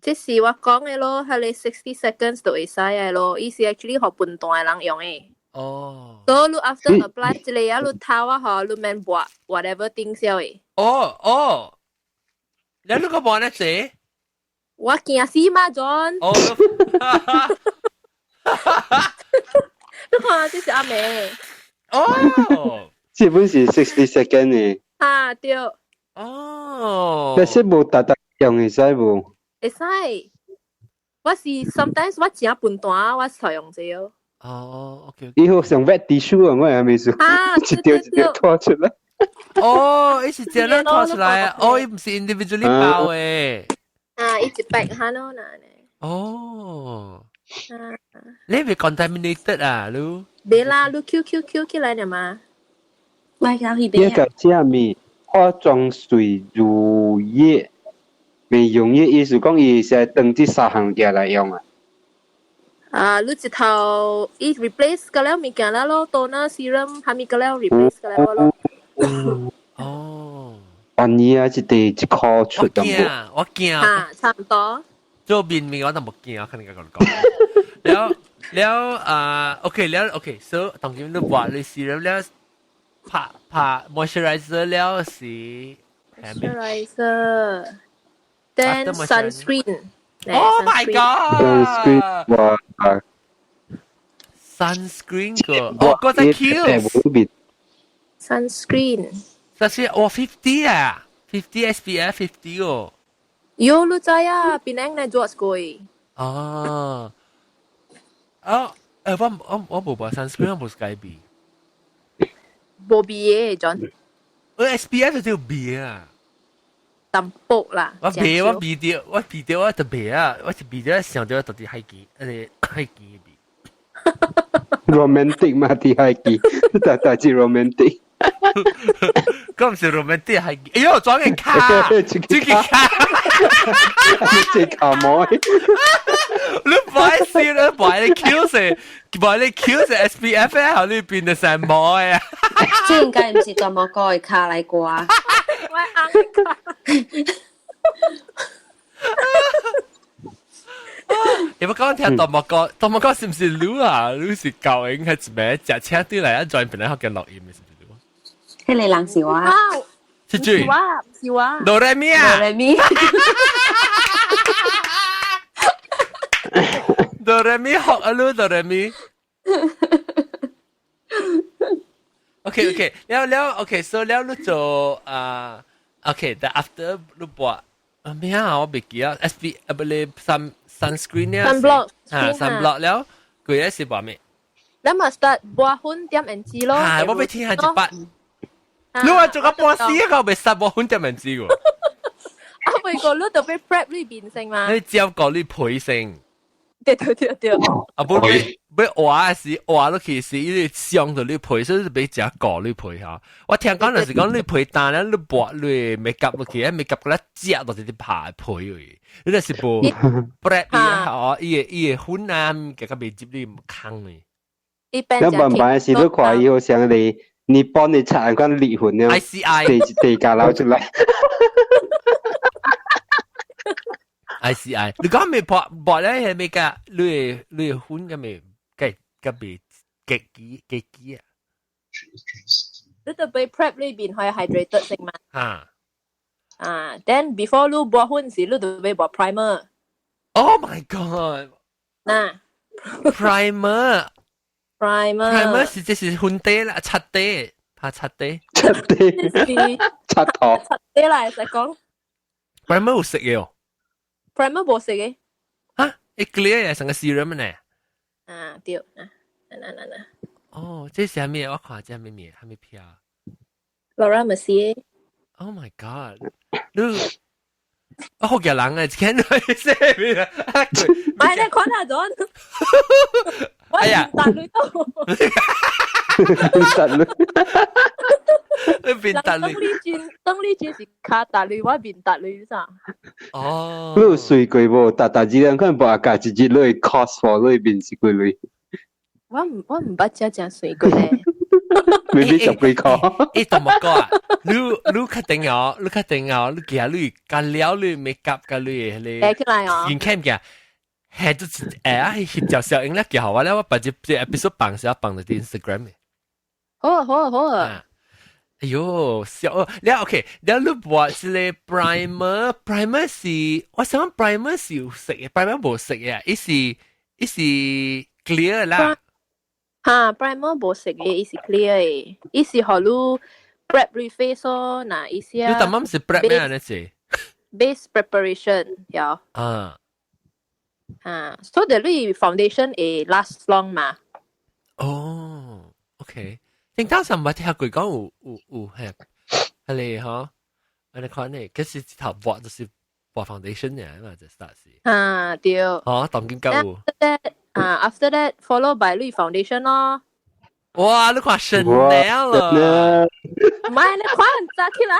G: 即是我講嘅咯，係你60 seconds 就會使嘅咯，伊是 actually 學半段人用嘅。
A: 哦。
G: 所以你 after apply 之類啊，你頭啊學你免播 whatever things 嘅。
A: 哦，你個播呢啫？
G: 我驚死嘛 ，John！
A: 哦，
G: 你看這是阿妹。
A: 哦，
E: 這本是60 second 嘅。
G: 對。
A: 哦。
E: 但是無特用會使無？
G: 會使。我是 sometimes 我真笨蛋，我採用咗。
A: 哦 ，OK。
E: 以後上 wet tissue 啊，我係未數。一條拖出來。
A: 哦，一是這樣拖出來啊！哦，唔是 individually 包誒。
G: 一直白下咯，嗱你。
A: 哦。你被 contaminated 啊，你？
G: 別啦，你 QQQ 起來的嘛。
H: 買到去邊？
E: 一個下面化妝水、乳液、美容液，意思講伊是登記3項嘢來用啊。
G: 你一頭伊 replace 個了物件啦咯，toner serum 係咪個了 replace 個了咯？
A: 哦。
E: 半夜啊，还是第一颗出
A: 咁我驚
G: 啊，差唔多。
A: 做面我都冇驚，我肯定講。แล้วOK แล้ว OK so 當然你話你試แล้ว拍 moisturizer แล้วสิ
G: moisturizer then sunscreen
A: Oh my god
E: sunscreen ว่า
A: sunscreen ก็จะ kills
G: sunscreen
A: 50啊50 SPF 50哦
G: 有你知啊邊個做過
A: 我冇把 sunscreen 我冇 sky B
G: 冇別嘅 John
A: SPF 就別啊
G: 淡薄啦
A: 我別我特別啊我是別咗想到到底海基海基
E: romantic 嘛啲海基但係 romantic
A: 咁唔是 romantic 海基哎呦裝嘅卡自己卡
E: 你隻卡妹
A: 你擺先啦擺你 Q 成 SPF 咧後呢變到成妹啊
H: 即係計唔是咁麼個係卡嚟啩
G: 我啱卡
A: 有冇講聽大莫哥是唔是女啊？女是教應係咩？隻車對嚟一轉，本來學嘅錄音嘅是唔是女？
H: 係你冷笑話？
A: 是句
G: 笑話。
A: 哆來咪啊！
H: 哆來咪。
A: 哆來咪學啊嚕哆來咪。OK， แล้ว OK， so แล้ว你做OK， 但 after 你播咩啊？我唔記得 SB 不係 sunscreen เนี่ย sunblock แล้ว佢咧是播咩？
G: 你咪 start 播หุ่น點人知咯。
A: 係我俾聽下一筆。你話做個播絲個咪實播หุ่น點人知喎？
G: 啊，咪個你特別 prep 呢變性嘛？
A: 你只有講你配性。
G: 對。
A: 啊，不畫是畫落去是因為上到你配，所以俾只個你配嚇。我聽講就是講你配單咧，你薄你未夾落去，未夾嗰粒隻到啲排配嘅。你就是部 prep 啊，伊個粉啊，嘅個未接你唔坑嘅。
E: 一般般是都看以後像你幫你擦嗰啲裂痕咧
A: ，ICI
E: 地價撈出嚟。
A: ICI， 你講未薄咧係咪㗎？你款嘅未計未幾啊？
G: 你特別 prep 呢邊可以 hydrated 性嘛？
A: 啊
G: ，then before 你播款時，你特別播 primer。Oh
A: my god！
G: 嗱
A: ，primer 是即係款底啦，擦底，怕擦底，
E: 擦頭，
G: 擦底啦，實講。
A: primer 好食嘅哦。
G: primer 冇食嘅。
A: 嚇，你 clear 嘅成個 serum 呢？
G: 啊，對，嗱。
A: 哦，這是咩？我看這咩？係咪片
G: ？Laura Mercier。Oh
A: my god！ 你我好嘅人啊，見到你寫咩啊？
G: 唔係你看下咗。哎呀！大女都。
E: 大女。
A: 變大女。
G: 當呢轉是卡大女，我變大女咋？
A: 哦。
E: 你有水過無？大隻人可能把價直接攞去 cost for 攞去變是過嚟。
G: 我唔捌只水過咧。
E: 未必十幾塊。
A: 同埋講啊，你確定哦？你見你干了你美甲嘅你
G: 起來哦。
A: 見看唔見？係就是係協調效應咧，幾好啊！咧我把這 episode 放上放到啲 Instagram 嘅。
G: 好啊。
A: 哎呦，笑哦！แล้ว OK， แล้ว你話是咧 primer 是，我想 primer 是有食嘅 ，primer 冇食嘅，伊是 clear 啦。
G: 嚇 ，primer 冇食嘅，伊是 clear 嘅，伊是學你 prep reface 咯，嗱，意思啊。
A: 你當啱是 prep 咩呢？是
G: base preparation 有。so that 你 foundation 會 last long 嘛？
A: 哦 ，OK。正當時唔係聽佢講有係你嗬，你看呢，其實頭薄就是薄 foundation 嘅嘛，就 start 是。
G: 對。
A: 哦，當今夠。
G: after that follow by 你 foundation 咯。
A: 哇，你看 Chanel 啊！
G: 唔係，你看扎起來。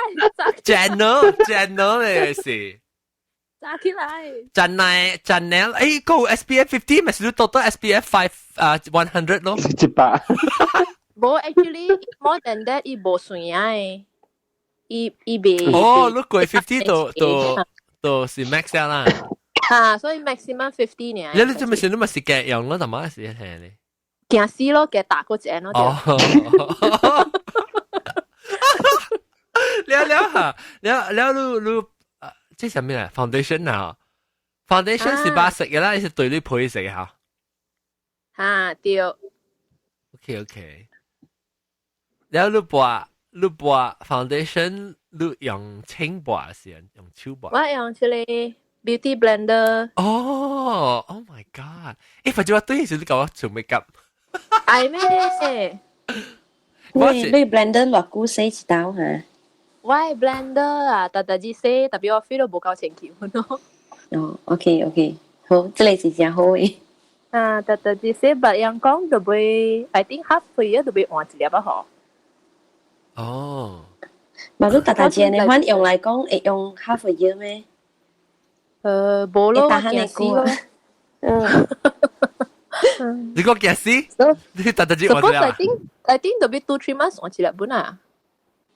A: Chanel 嚟是。
G: 扎起來。
A: Chanel， 誒，夠 SPF 50，咪是多多 SPF 100咯。
E: 100。
G: 冇 actually more than that，伊冇算啊。未
A: 哦，你過50就是 max 啦。
G: 所以 maximum 50呢。
A: 你做咩事？你咪是夾用咯，同埋是係你。
G: 驚死咯，嘅打嗰隻咯。
A: 哦。了下，了你即係什麼啊 ？foundation 啊 ，foundation 是把食嘅啦，你是對你配食嘅嚇。
G: 對。
A: OK。了你撥 foundation， 你用清撥還是用手撥？
G: 我用出嚟 beauty blender。Oh
A: my god！ 反正我對你時你教我做 makeup。
G: 係咩？
H: 你 blender 落股死一刀嚇？
G: 我 blender 啊，特字寫，特別我 feel 到冇夠前橋咯。
H: 哦 ，OK， 好，這裡是真好誒。
G: 特字寫，別人講就會 I think half a year 就會換一粒啊嗬。
A: 哦。
H: mà lúc tạt tiền này hoan用嚟講，會用 half a year 咩？
G: 冇咯，驚死咯。
A: 你講驚死？你特字換咗啊
G: ？I think 特別 2-3 months 換一粒本啊。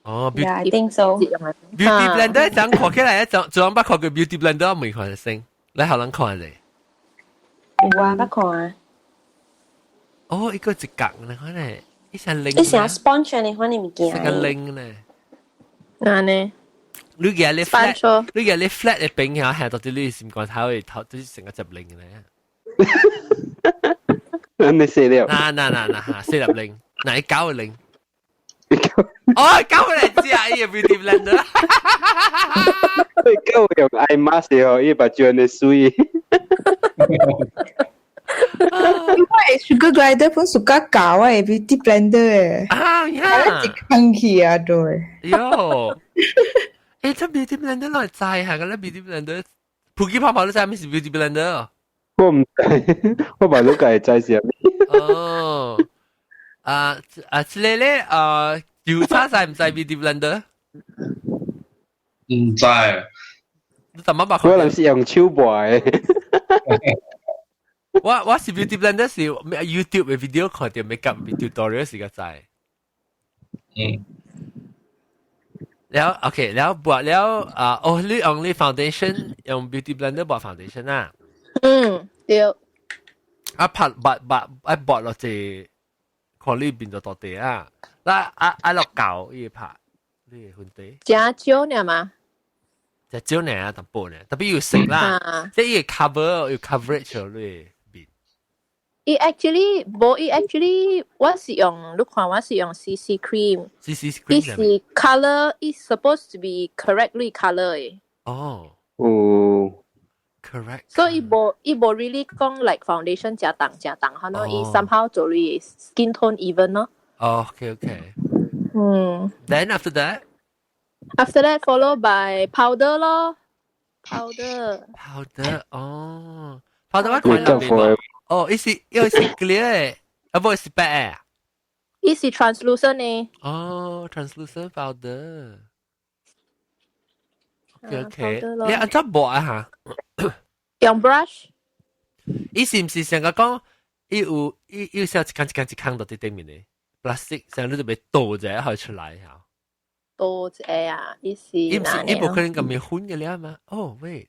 A: 哦
H: ，I think so。Beauty
A: blender 講看起來就不看個 beauty blender 沒看得先，你好難看咧。
H: 我不看啊。
A: 哦，一個一格咧，可能一成零。
H: 一成 sponge 呢，可能物件。
A: 一個零咧。
G: 呢？
A: 你嘅你 flat， 你嘅你 flat 嘅餅下係到底你閃光頭嘅頭都成個集零咧。
E: 你死了。
A: 嗱，四粒零，嗱你搞個零。哦，搞個嚟知啊！呢個 beauty blender。
E: 搞個用 eye mask 哦，呢把轉嘅水。
F: Sugar glider pun suka kau beauty blender
A: ya.
F: Canggih aduh.
A: Yo. 這 beauty blender 來齋下嘅咧 beauty blender， 普吉泡泡都齋咩是 beauty blender？
E: 我唔知，我把你解齋先。
A: 哦。之類咧油叉齋唔齋 beauty blender？
B: 唔知。
A: 你怎麼把？
E: 可能是用手撥嘅。
A: 我是 beauty blender 是 YouTube 嘅 video 看到 makeup tutorial 時個齋。แล้วโอเคแล้วบวกแล้ว你用你 foundation 用 beauty blender บวก foundation อ่ะ
G: เดี๋ยว
A: ผัดบวกเราจะคนรีบบินตัวเตะอ่ะแล้วเราเก่าอีผัดนี่คุณเตะ
G: 加椒เนี่ยมา
A: จะเจ้าเนี่ยต่างปนเนี่ยแต่พี่อยู่สิ啦即係 cover 要 coverage เลย
G: actually 我是用你看我是用 CC cream 伊是 color is supposed to be correctly color 嘅
A: 哦 correct
G: 所以伊無 really 講 like foundation 加重可能伊 somehow 做你 skin tone even 咯
A: okay then after that
G: followed by powder 咯powder
A: 哦 powder 我看到未哦，伊是 clear 嘅，不是白嘅。
G: 伊是 translucent 嘅。
A: 哦 ，translucent powder。OK， 你按怎抹啊嚇？
G: 用 brush。
A: 伊是唔是成個講，伊有時候一坑到啲頂面嘅 plastic， 成日你就俾倒者可以出來嚇。
G: 倒者啊，伊是。
A: 伊冇可能咁樣混嘅了嘛？哦 ，wait。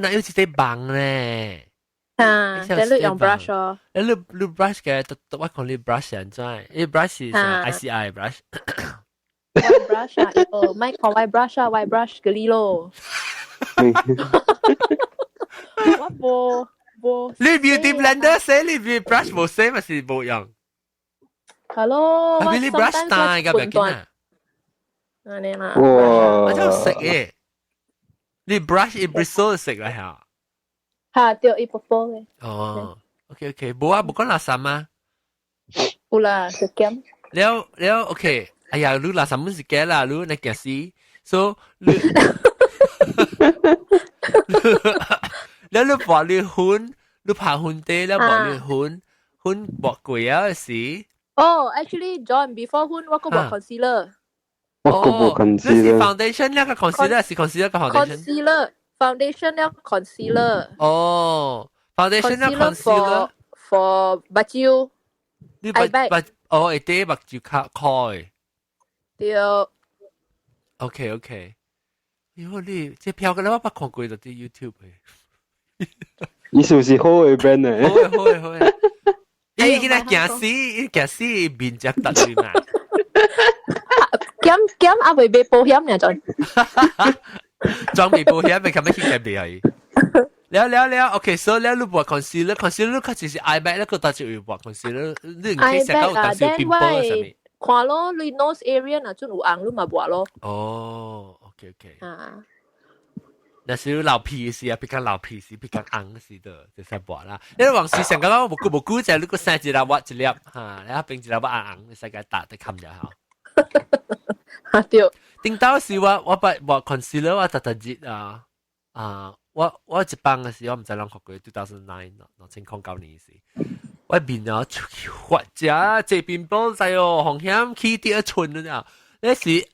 A: 那有一隻棒咧。
G: 你用 brush 咯。
A: 你 brush 嘅，我講你 brush 現在，你 brush 係 ICI brush。white
G: brush 啊，唔係講 white brush 啊 ，white brush 嗰啲咯。我冇。
A: 你 beauty blender 寫你 brush 冇寫咪是冇用。
G: Hello。
A: 係你 brush 大㗎唔係啊？
G: 你啦。
A: 我就食嘅。你 brush 一 bristle 食啦嚇，
G: 嚇掉一波波嘅。
A: 哦 ，OK， 冇啊，冇講垃圾嗎？
G: 有啦，食減。
A: 了 ，OK， 哎呀，你垃圾唔是嘅啦，你件事，所以你把你混，你拍混地，你把你混薄貴啊時。
G: 哦 ，actually John before 混我個薄 concealer。
A: 你是 foundation 呢個 concealer 是 concealer 個
G: foundation 呢個 concealer
A: foundation 呢個 concealer
G: for 目睭
A: 你目睭會啲目睭開
G: 对。
A: OK，喲，你這票嘅咧，我捌看過嗰啲 YouTube 嘅。
E: 你是不是好嘅 brand 呢？
A: 好嘅。你今日行死面只特亂啊！
G: 減阿未俾保險呢陣。
A: 裝備保險咪咁樣去減啲係。了 ，OK， 所以你播 concealer 佢只是 iBag 咧，佢搭住要播 concealer，你唔可以成日搭住 pimple 上面。
G: 看咯，你 nose area 那種有紅你咪播咯。
A: 哦 ，OK。
G: 啊。
A: 那是老皮時啊，比較老皮時，比較紅時的，就先播啦。因為往時成個冇估就你個生一粒挖一粒，嚇，你變一粒紅，你世界打得冚就好。
G: 啊對。
A: 頂到時我把 concealer 我特熱啊。我一班嘅時候，我唔知啷學過2009 2009年時，我面啊發隻這邊波仔哦，紅險起第二寸啊！那時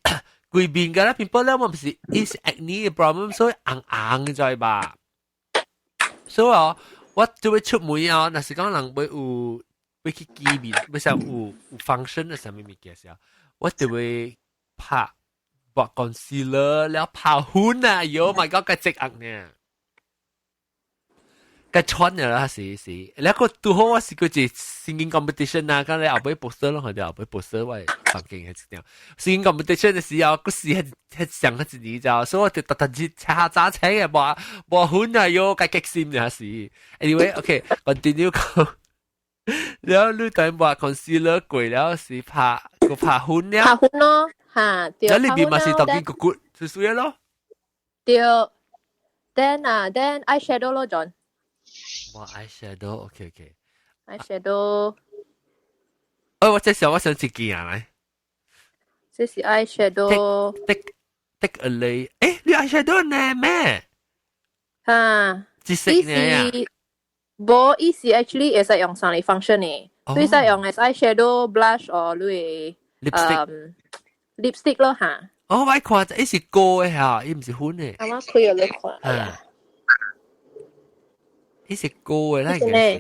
A: 規面嘅那邊波咧，我唔是 is acne problem， 所以硬在吧。所以我就會出門啊，那時講人會去見面，會想有 function 嘅什麼物件時候，我就會拍concealer แล้ว拍หุ่น啊，Oh my god， 個隻硬呢！個穿嘅啦，是，แล้วก็ตัวเขาว่า是個隻 singing competition 啊，咁你後尾 poster 咯，佢哋後尾 poster 喂環境係點樣 ？singing competition 嘅時候，嗰時係上一節呢就，所以我哋特別查揸車嘅，冇款啊，喲，計極閃嘅係。Anyway，OK，continue 講，แล้ว你對冇 concealer 貴แล้ว是拍หุ่นเนี่ย
G: 拍หุ่น咯，嚇，
A: แล้ว你邊嘛是特別個 good 少少咯？
G: 對 ，then eyeshadow 咯，John。
A: 哇 ，eyeshadow OK。eyeshadow， 我這時候我想自己啊嚟，
G: 這是 eyeshadow。take
A: a lay， 你 eyeshadow 呢咩？
G: 嚇，
A: 紫色呢呀？
G: 冇，依是 actually 係使用上嚟 function 嘅，所以使用係 eyeshadow blush 或你 lipstick 咯嚇。
A: 我看依是高嘅嚇，依唔是寬嘅。
G: 啱啱開咗你看。
A: 呢隻歌嘅啦，應該是。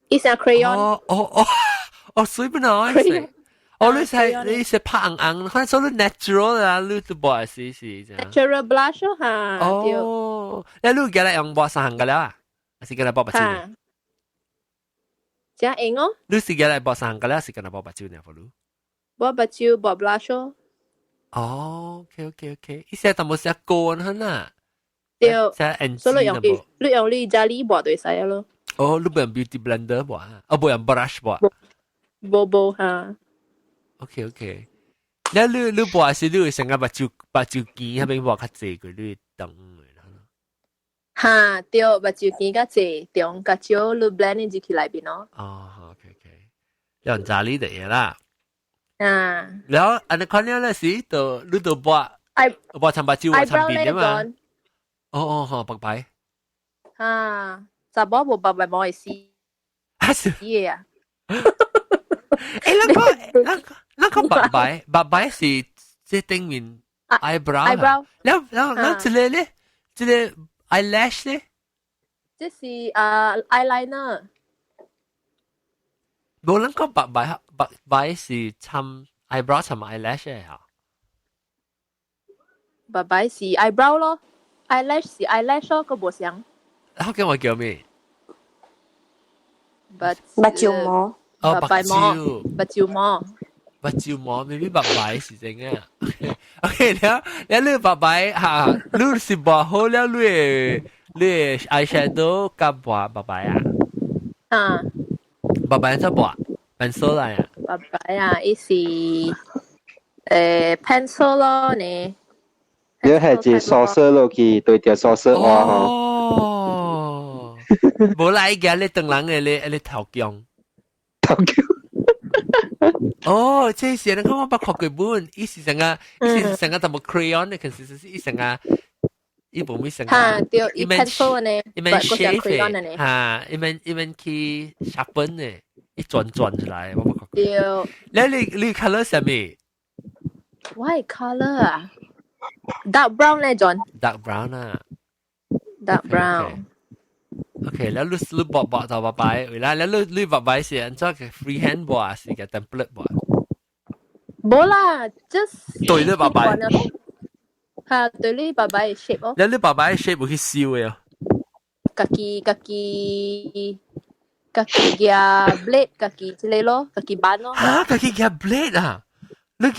G: 呢隻 crayon。
A: 水本來是。你是拍硬，可能所謂 natural 啦，你都播係是。
G: natural blush 嚇。
A: 你而家嚟用播三行嘅啦，還是而家嚟播白椒？
G: 加英哦。
A: 你而家嚟播三行嘅啦，是而家嚟播白椒呢？
G: 播白椒，播 blush 哦。
A: OK，呢隻但冇寫過啦。
G: 對，所以你用你家裡播對曬咯。
A: 你唔用 beauty blender 播啊？唔用 brush 播。
G: 冇嚇。
A: OK。你播時你會成個白椒堅喺邊播較濟佢，你等
G: 嘅。嚇，對，白椒堅較濟，用個椒你 blend 進去裏邊咯。
A: OK。用家裡嘅嘢啦。然後你看呢時，你都播參白椒參邊啊嘛。白白。查某無白白冇會死。嘢啊！那個白白是即頂面 eyebrow。然後這個咧，這個 eyelash 咧，
G: 這是eyeliner。
A: 冇諗過白白是參 eyebrow 參 eyelash 嘅嚇。
G: 白白是 eyebrow 咯。eyelash 是 eyelash 咯，個冇相。
A: 好嘅，我叫咩？
H: 白椒膜。
A: 白椒。
G: 白椒
A: 膜，未必白白是正嘅。OK，你白白嚇，你是播好了，你 eyeshadow 加播白白啊？白白怎播？pencil 嚟啊？
G: 白白啊，依是pencil 咯你。
E: 你係隻sauce落去對條sauce畫
A: 哦，冇啦，依家你等人嘅你頭姜。這是你看我把學過本，伊是成個淡薄 crayon 嘅 consistency，伊成個伊部咪成個。
G: 對，伊 pencil 呢，
A: 伊免 shape 呢，嚇，伊免去 sharpen 呢，伊轉出來，我冇學過。對，你 color 係咩？
G: 我係 color 啊。dark brown 咧 John。dark
A: brown 啊。
G: dark brown。
A: OK，แล้วลูกบอกต่อไปเวลาแล้วลูกบอกไปเสียอันเจ้าคือ freehand บอกสิกับ template บอก
G: 冇啦，just
A: 對你爸爸。
G: 嚇，對你爸爸嘅 shape 咯。
A: 你爸爸嘅 shape 會去燒嘅啊？
G: 家己嘅 blade， 家己之類咯，家己板咯。
A: 嚇，家己嘅 blade 啊？你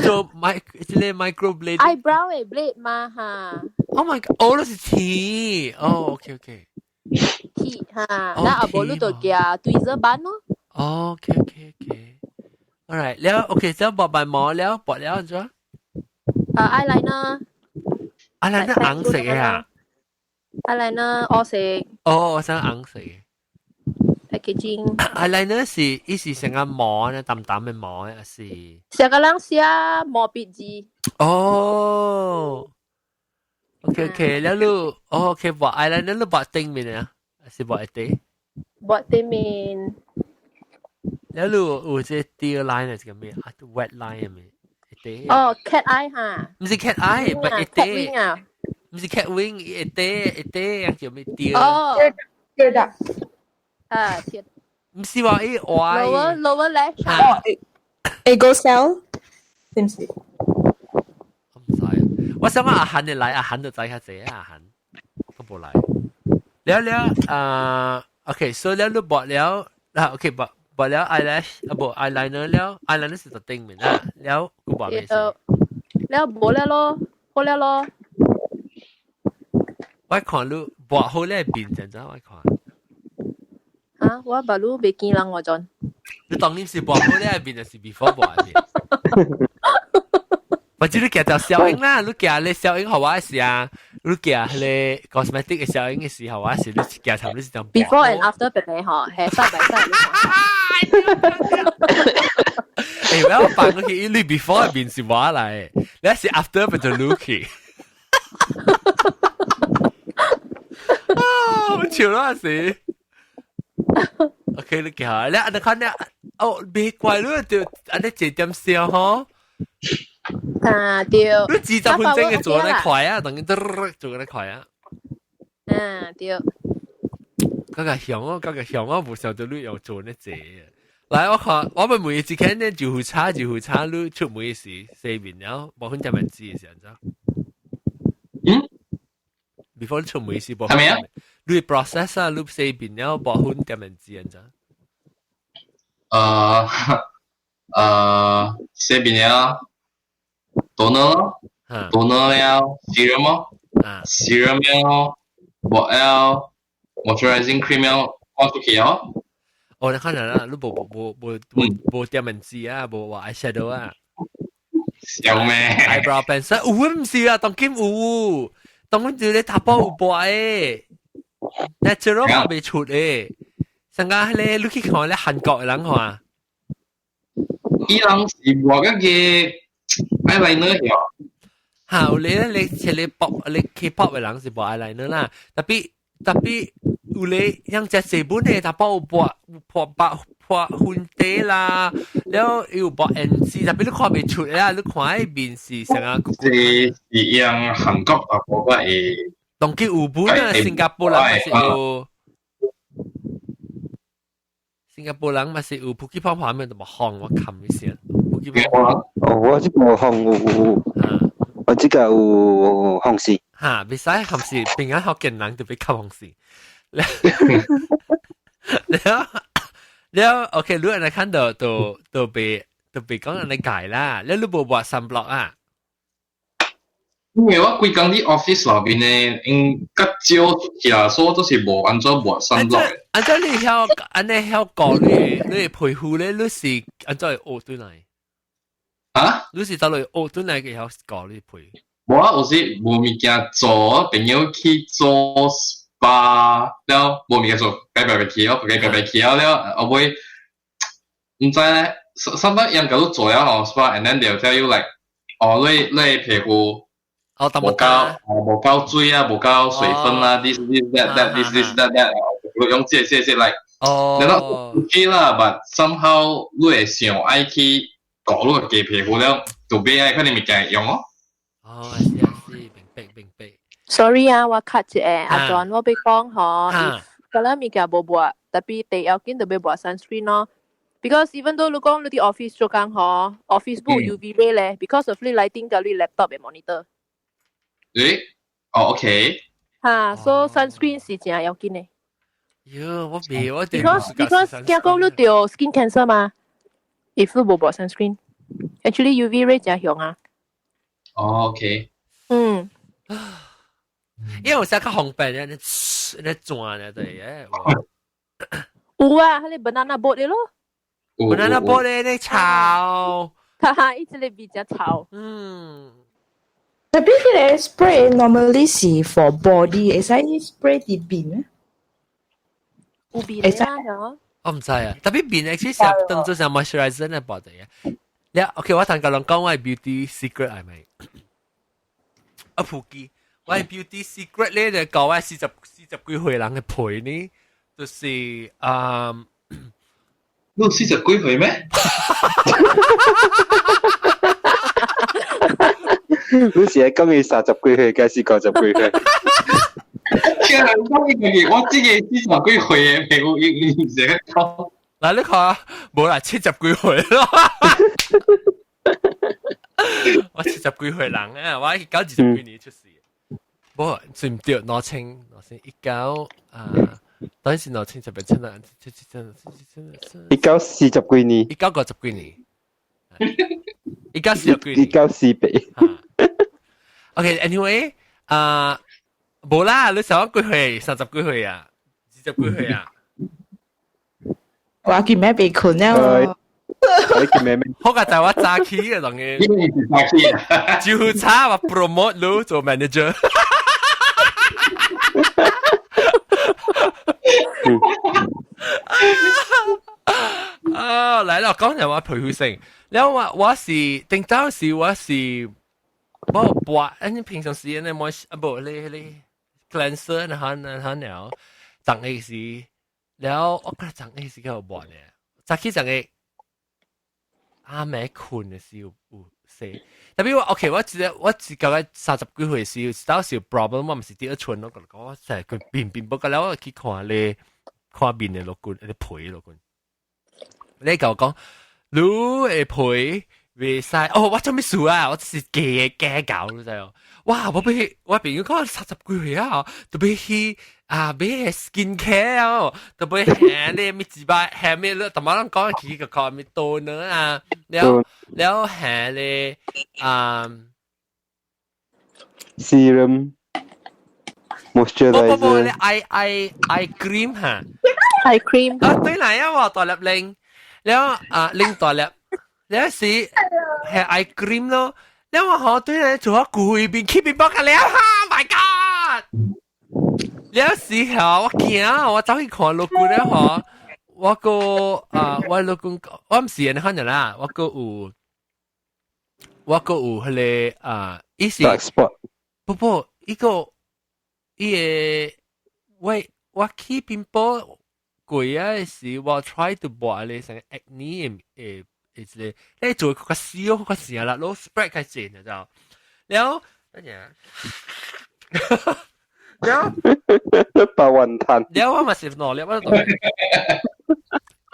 A: 做micro blade。eyebrow
G: 嘅 blade 嘛嚇。
A: Oh my god！哦，那是鐵。哦 ，OK OK。
G: 鐵嚇，那阿伯你就叫對折板咯。
A: OK OK OK。Alright， แล้วโอเคจะบอกใบหมอแล้วบอกแล้วจ้ะ
G: eyeliner
A: 硬食嘅啊
G: eyeliner 我食
A: 哦我想硬食嘅
G: packaging
A: eyeliner 是成個膜呢淡淡嘅膜啊是
G: 成個人寫毛筆字
A: 哦 OK OK แล้วลูกโอเคบอก eyeliner ลูกบอกติ้งมีเนี่ย是บอกไอ้ตี
G: บอกติ้งมี
A: แล้วลูก有這 deer line 係個咩啊 wet line 係咩
G: 哦 cat eye 嚇
A: 唔是 cat eye 係
G: cat wing 啊
A: 唔是 cat wing 一啲叫咩 deer
G: 哦
F: tear duct
G: 啊 tear
A: 唔是話啲
G: lower lash
F: 哦 ego cell 知唔知？
A: 我唔使，我想阿恆就嚟，阿恆就仔下姐阿恆，都冇嚟。แล้วOK，所以แล้วรูปบอกแล้วOK บอกแล้ว eyelash บอก eyeliner แล้ว eyeliner 是ตัว定面啦，แล้วกูบอก咩事？
G: แล้ว冇แล้ว咯，好แล้ว咯。
A: 我看你บอก好咧變成咗我看。
G: 嚇！我把路未見人我陣。
A: 你當年是บอก好咧變定是 before บอก變？或者你夾就小英啦，你夾你小英學話時啊，你夾你 cosmetic 嘅小英嘅時候話時，你夾頭你是咁。
G: Before and after 俾你學，係side by side。
A: 誒，我扮嗰啲你 before 入邊是話嚟，你係 after 變做 Lucky。好笑啦時。OK，你夾你你看你哦，別怪你就你這點笑嗬。
G: 啊對，
A: 你20分鐘嘅做得快啊，等於做得快啊。
G: 嗯對。
A: 嗰個香啊，唔曉得你要做呢隻。嚟我看，我們每一次看呢就會差，你出每時四面了，冇分點樣知嘅時候，
B: 嗯
A: ？before 你出每時冇。
B: 係咪啊？
A: 你 process 啊，你四面了，冇分點樣知嘅啫。
B: 四面了。toner 了 serum 咯 serum 了 bot 了 moisturizing cream 了放出去了
A: 哦你看啦你冇點文字啊冇話 eyeshadow 啊
B: 笑咩
A: eyebrow pencil 有唔是啊當今有當今你頭髮有薄誒 natural 嘛未出誒成個咧你去看咧韓國嘅人看
B: 伊人是畫嗰個eyeliner 呀，
A: 好你似你pop 你 K-pop 嘅人是播 eyeliner 啦，特別有你像隻日本嘅，但係播粉底啦，然後又播 NC，特別你看未出啦，你看喺面是成啊，
B: 是樣韓國啊，嗰個係，
A: 當佢日本啊，新加坡人咪是有。新加坡人咪是有 Pukki 泡泡面同埋烘我冚一先 Pukki 泡泡
E: 哦我這個烘有我這個有烘絲
A: 嚇未使烘絲邊間學嘅人就俾吸烘絲แล้วโอเครู้อันนั้นขั้นตัวไป講อันนั้น改啦แล้วรู้บ่ว่าsunblock啊
B: 因為我規工啲 office 內邊咧，較少出去啊，所以都是無安怎抹 sunblock 嘅。
A: 按照你曉講你皮膚咧，你是按照學轉嚟
B: 啊？
A: 你是到嚟學轉嚟嘅曉講你皮。
B: 無啊，有時無物件做，朋友去做 SPA 了，無物件做，改去了，後尾唔知咧，甚麼樣搞到做了吼 SPA，and then they'll tell you like，哦，你皮膚。無夠水啊，無夠水分啊 ，this that，用這like，你都 OK 啦 ，but somehow 你會想愛去搞你個皮膚了，就俾愛佢哋物件用咯。
A: 哦，是，明白。
G: Sorry 啊，我 cut 一下，阿 John 我俾講嗬，嗰啲物件無抹，特別第要緊就要抹 sunscreen 咯。Because even though 如果你啲 office 做工嗬 ，office 冇 UV ray 咧，because of 你 lighting 嘅你 laptop 嘅 monitor。OK。so sunscreen 是真要緊嘅。
A: 喲，我未，我哋
G: because 驚講你掉 skin cancer 嘛，if 你冇播 sunscreen，actually UV ray 真響啊。
B: OK。
A: 因為我成日較方便咧，你轉咧對嘅。
G: 有啊，你 banana boat 嘅咯。
A: banana boat 咧，你炒。
G: 一直你比較炒。
F: tapi kita spray normally 是 for body， 會使 spray 啲邊咧？
G: 有邊啊？
A: 我唔知啊，特別邊 actually 成日當做成 moisturizer 嘅 body 啊。你 OK， 我同個人講我係 beauty secret 係咪？啊，普及我係 beauty secret 咧，就講我40幾歲人嘅陪呢，就是
B: 你40幾歲咩？
E: 你是係今年30幾歲，還是50幾歲？
B: 天啊！我自己40幾歲嘅，譬如你唔識講。
A: 嗱，你看冇啦，70幾歲咯。我70幾歲人啊，我19-20幾年出世。不，對唔對？1919當時19就變成啦
E: 1940幾年
A: ，1950幾年，1940幾年
E: ，1948。
A: OK，anyway，冇啦，你上幾歲？30幾歲啊？20幾歲啊？
F: 我叫咩被困啊？
A: 好嘅就我早起嘅當然，就差我 promote 你做 manager。嚟啦，講人話培育性，你我是定當時我是我播，你平常時呢冇不你 cleanser 很了，整嘅時，แล้ว我覺得整嘅時幾好播呢，早起整嘅阿妹困嘅時有死。特別我 OK，我記得30幾歲時，有少 problem， 我唔是第二春，我覺得我成日佢變不過了，我去看你看面嘅老官，你陪老官，你講你會陪未晒？哦，我做咩事啊？我是假搞咯，真係。哇！我朋友講30幾歲啊，特別去俾 skin care 啊，特別係你咪自把係咩咯？同埋我講佢個講咪多呢啊，แล้ว係你
E: serum moisturizer
A: 不，你 eye cream 嚇
G: eye cream
A: 對嚟啊！我代入令，แล้ว令代入，แล้ว是係 eye cream 咯。แล้ว我好對嚟做攰邊 keep 邊幫佢了哈 ！My God！ แล้ว時候我驚，我走去看老公咧嗬，我老公我唔是人看人啦，我個有佢哋伊是不一個我去邊波攰啊時，我 try to 播你成 acne 誒，你做個燒個時啦，攞 spread 嘅線就แล้ว乜嘢？
E: 白雲炭。
A: แล้ว我咪是攞แ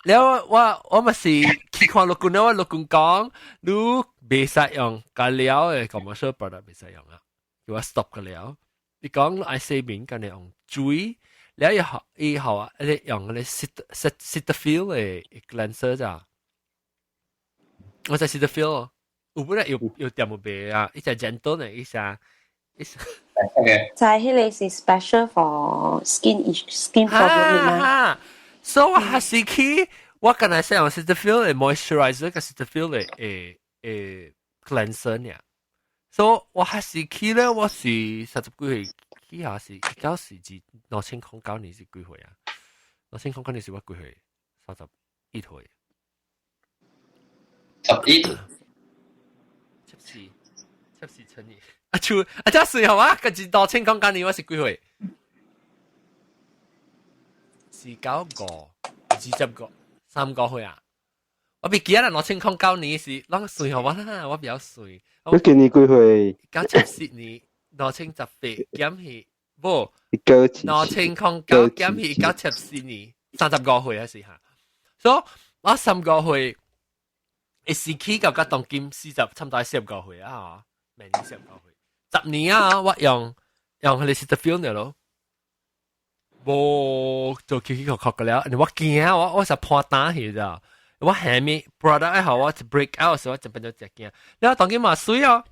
A: ล้ว我咪是去看老公，我老公講你未使用個料嘅commercial product未使用啊，叫我 stop 個料。你講愛洗面跟你用水，แล้ว以後啊，你用你 Cetaphil 嘅 cleanser 咋？我在 Cetaphil， 有本來有點冇別啊，一隻 gentle 呢，一隻。
H: 就係呢是 special for skin problem 嘛。
A: 所以我還是去，我剛才想用 Cetaphil 嘅 moisturizer 跟 Cetaphil 嘅cleanser 呢。所以我還是去咧，我是30幾歲，去下是2019年是幾歲啊？2019年是我幾歲？31歲。14乘以真係好啊！個字2019年我是幾歲？19個、20個、3個歲啊！我別記得啦，2019年是啷個歲好啊？我比較歲。
E: 你今年幾歲
A: ？97年2018減去不？2019減去1974年30個歲啊時嚇。所以我3個歲，一時期到當今40差唔多40個歲啊，明年40個歲，10年啊，我用佢哋 Cetaphil 咯，冇做起個嘅了，我驚啊，我實破單去咋，我下面 product 好，我 break out 時我就變咗隻驚，然後當今嘛水啊，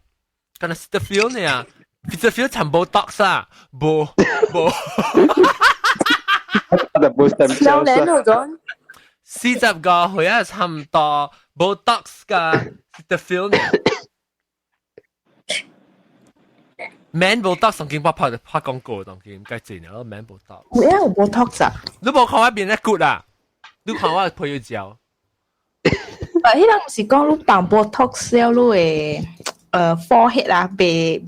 A: 跟住 Cetaphil 呢啊，Cetaphil 全部 dox 啊，冇。
G: 有靚嗰種。
A: 40個歲啊，差唔多 Botox 㗎 Cetaphil 呢。Man Botox 當見拍廣告，當見唔計錢咯。Man Botox。
F: 有 Botox 啊？
A: 你冇看我邊咧 good 啊？你看我配要照。
F: 迄個唔是講你打 Botox 了，你誒 forehead 啊，被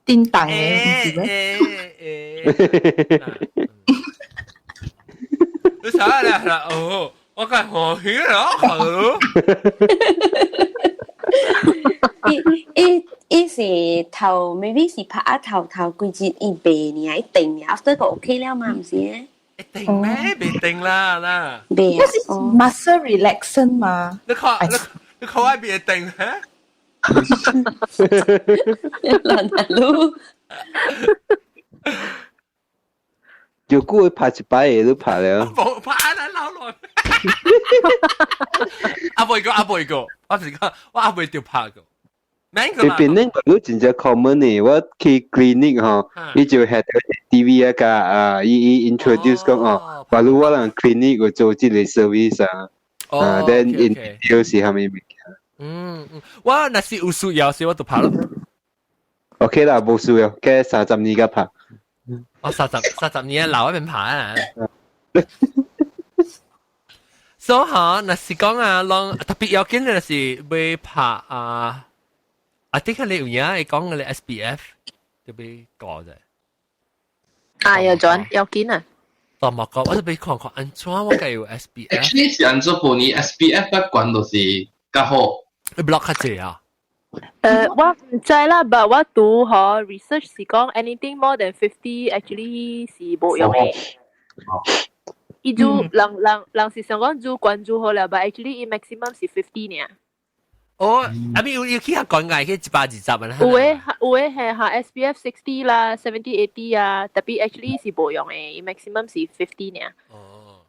F: 叮當嘅，唔是咩？
A: 你睇下啦，哦。我梗係何許啦，
H: 伊是頭 maybe 是拍啊頭幾日伊白呢，一定呢 ，after 個 OK 了嘛，唔是咧？
A: 一定咩？未定啦，
H: 白啊
F: ，muscle relaxation 嘛。
A: 你看我未定咩？
H: 難路。
E: 有個會拍一擺嘢都拍了。
A: 冇拍啦，老耐。阿妹個，我是講我阿妹條拍個。
E: 邊邊呢個真正 common 嘅，我去 clinic 嗬，伊就係 TV 啊個伊 introduce 講哦，話如果人 clinic 有做這類 service then in 是係咪物件？
A: 我那是有需要時我就拍咯。
E: OK 啦，冇需要，嘅30年嘅拍。
A: 我30年留一邊拍啊。所以那是講啊，特別要緊嘅是會拍啊。I think 你有嘢，你講嘅 SPF 特別高啫。
G: 有轉要緊啊。
A: 當冇講，我就俾看安怎我計有 SPF。
B: 是安怎幫你 SPF 嘅管就是較好。
A: 你 block 較濟啊？
G: 我唔知啦，但我讀嗬 research 是講 anything more than 50 actually 是冇用嘅。伊就人是想講就關注好了，但 actually 伊 maximum 是50呢。
A: 哦，阿咪要去下講嗌去120啊？
G: 有誒係下 SPF 60啦，70 80啊，特別 actually 是冇用嘅，伊 maximum 是50呢。
A: 哦。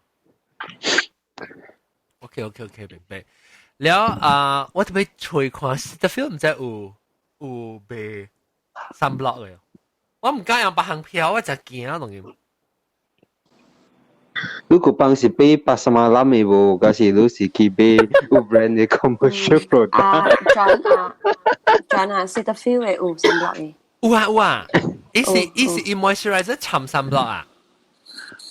A: OK，明白。了我特別隨看 Cetaphil 唔知有被sunblock 嘅，我唔敢用白行票，我就驚啊，當然。
E: 如果幫是俾80萬攬嘅喎，嗰時都是去俾有 brand 嘅 commercial product。
H: 轉啊 Cetaphil 嘅有 sunblock 嘅。
A: 有啊，伊是 moisturizer 掺 sunblock 啊。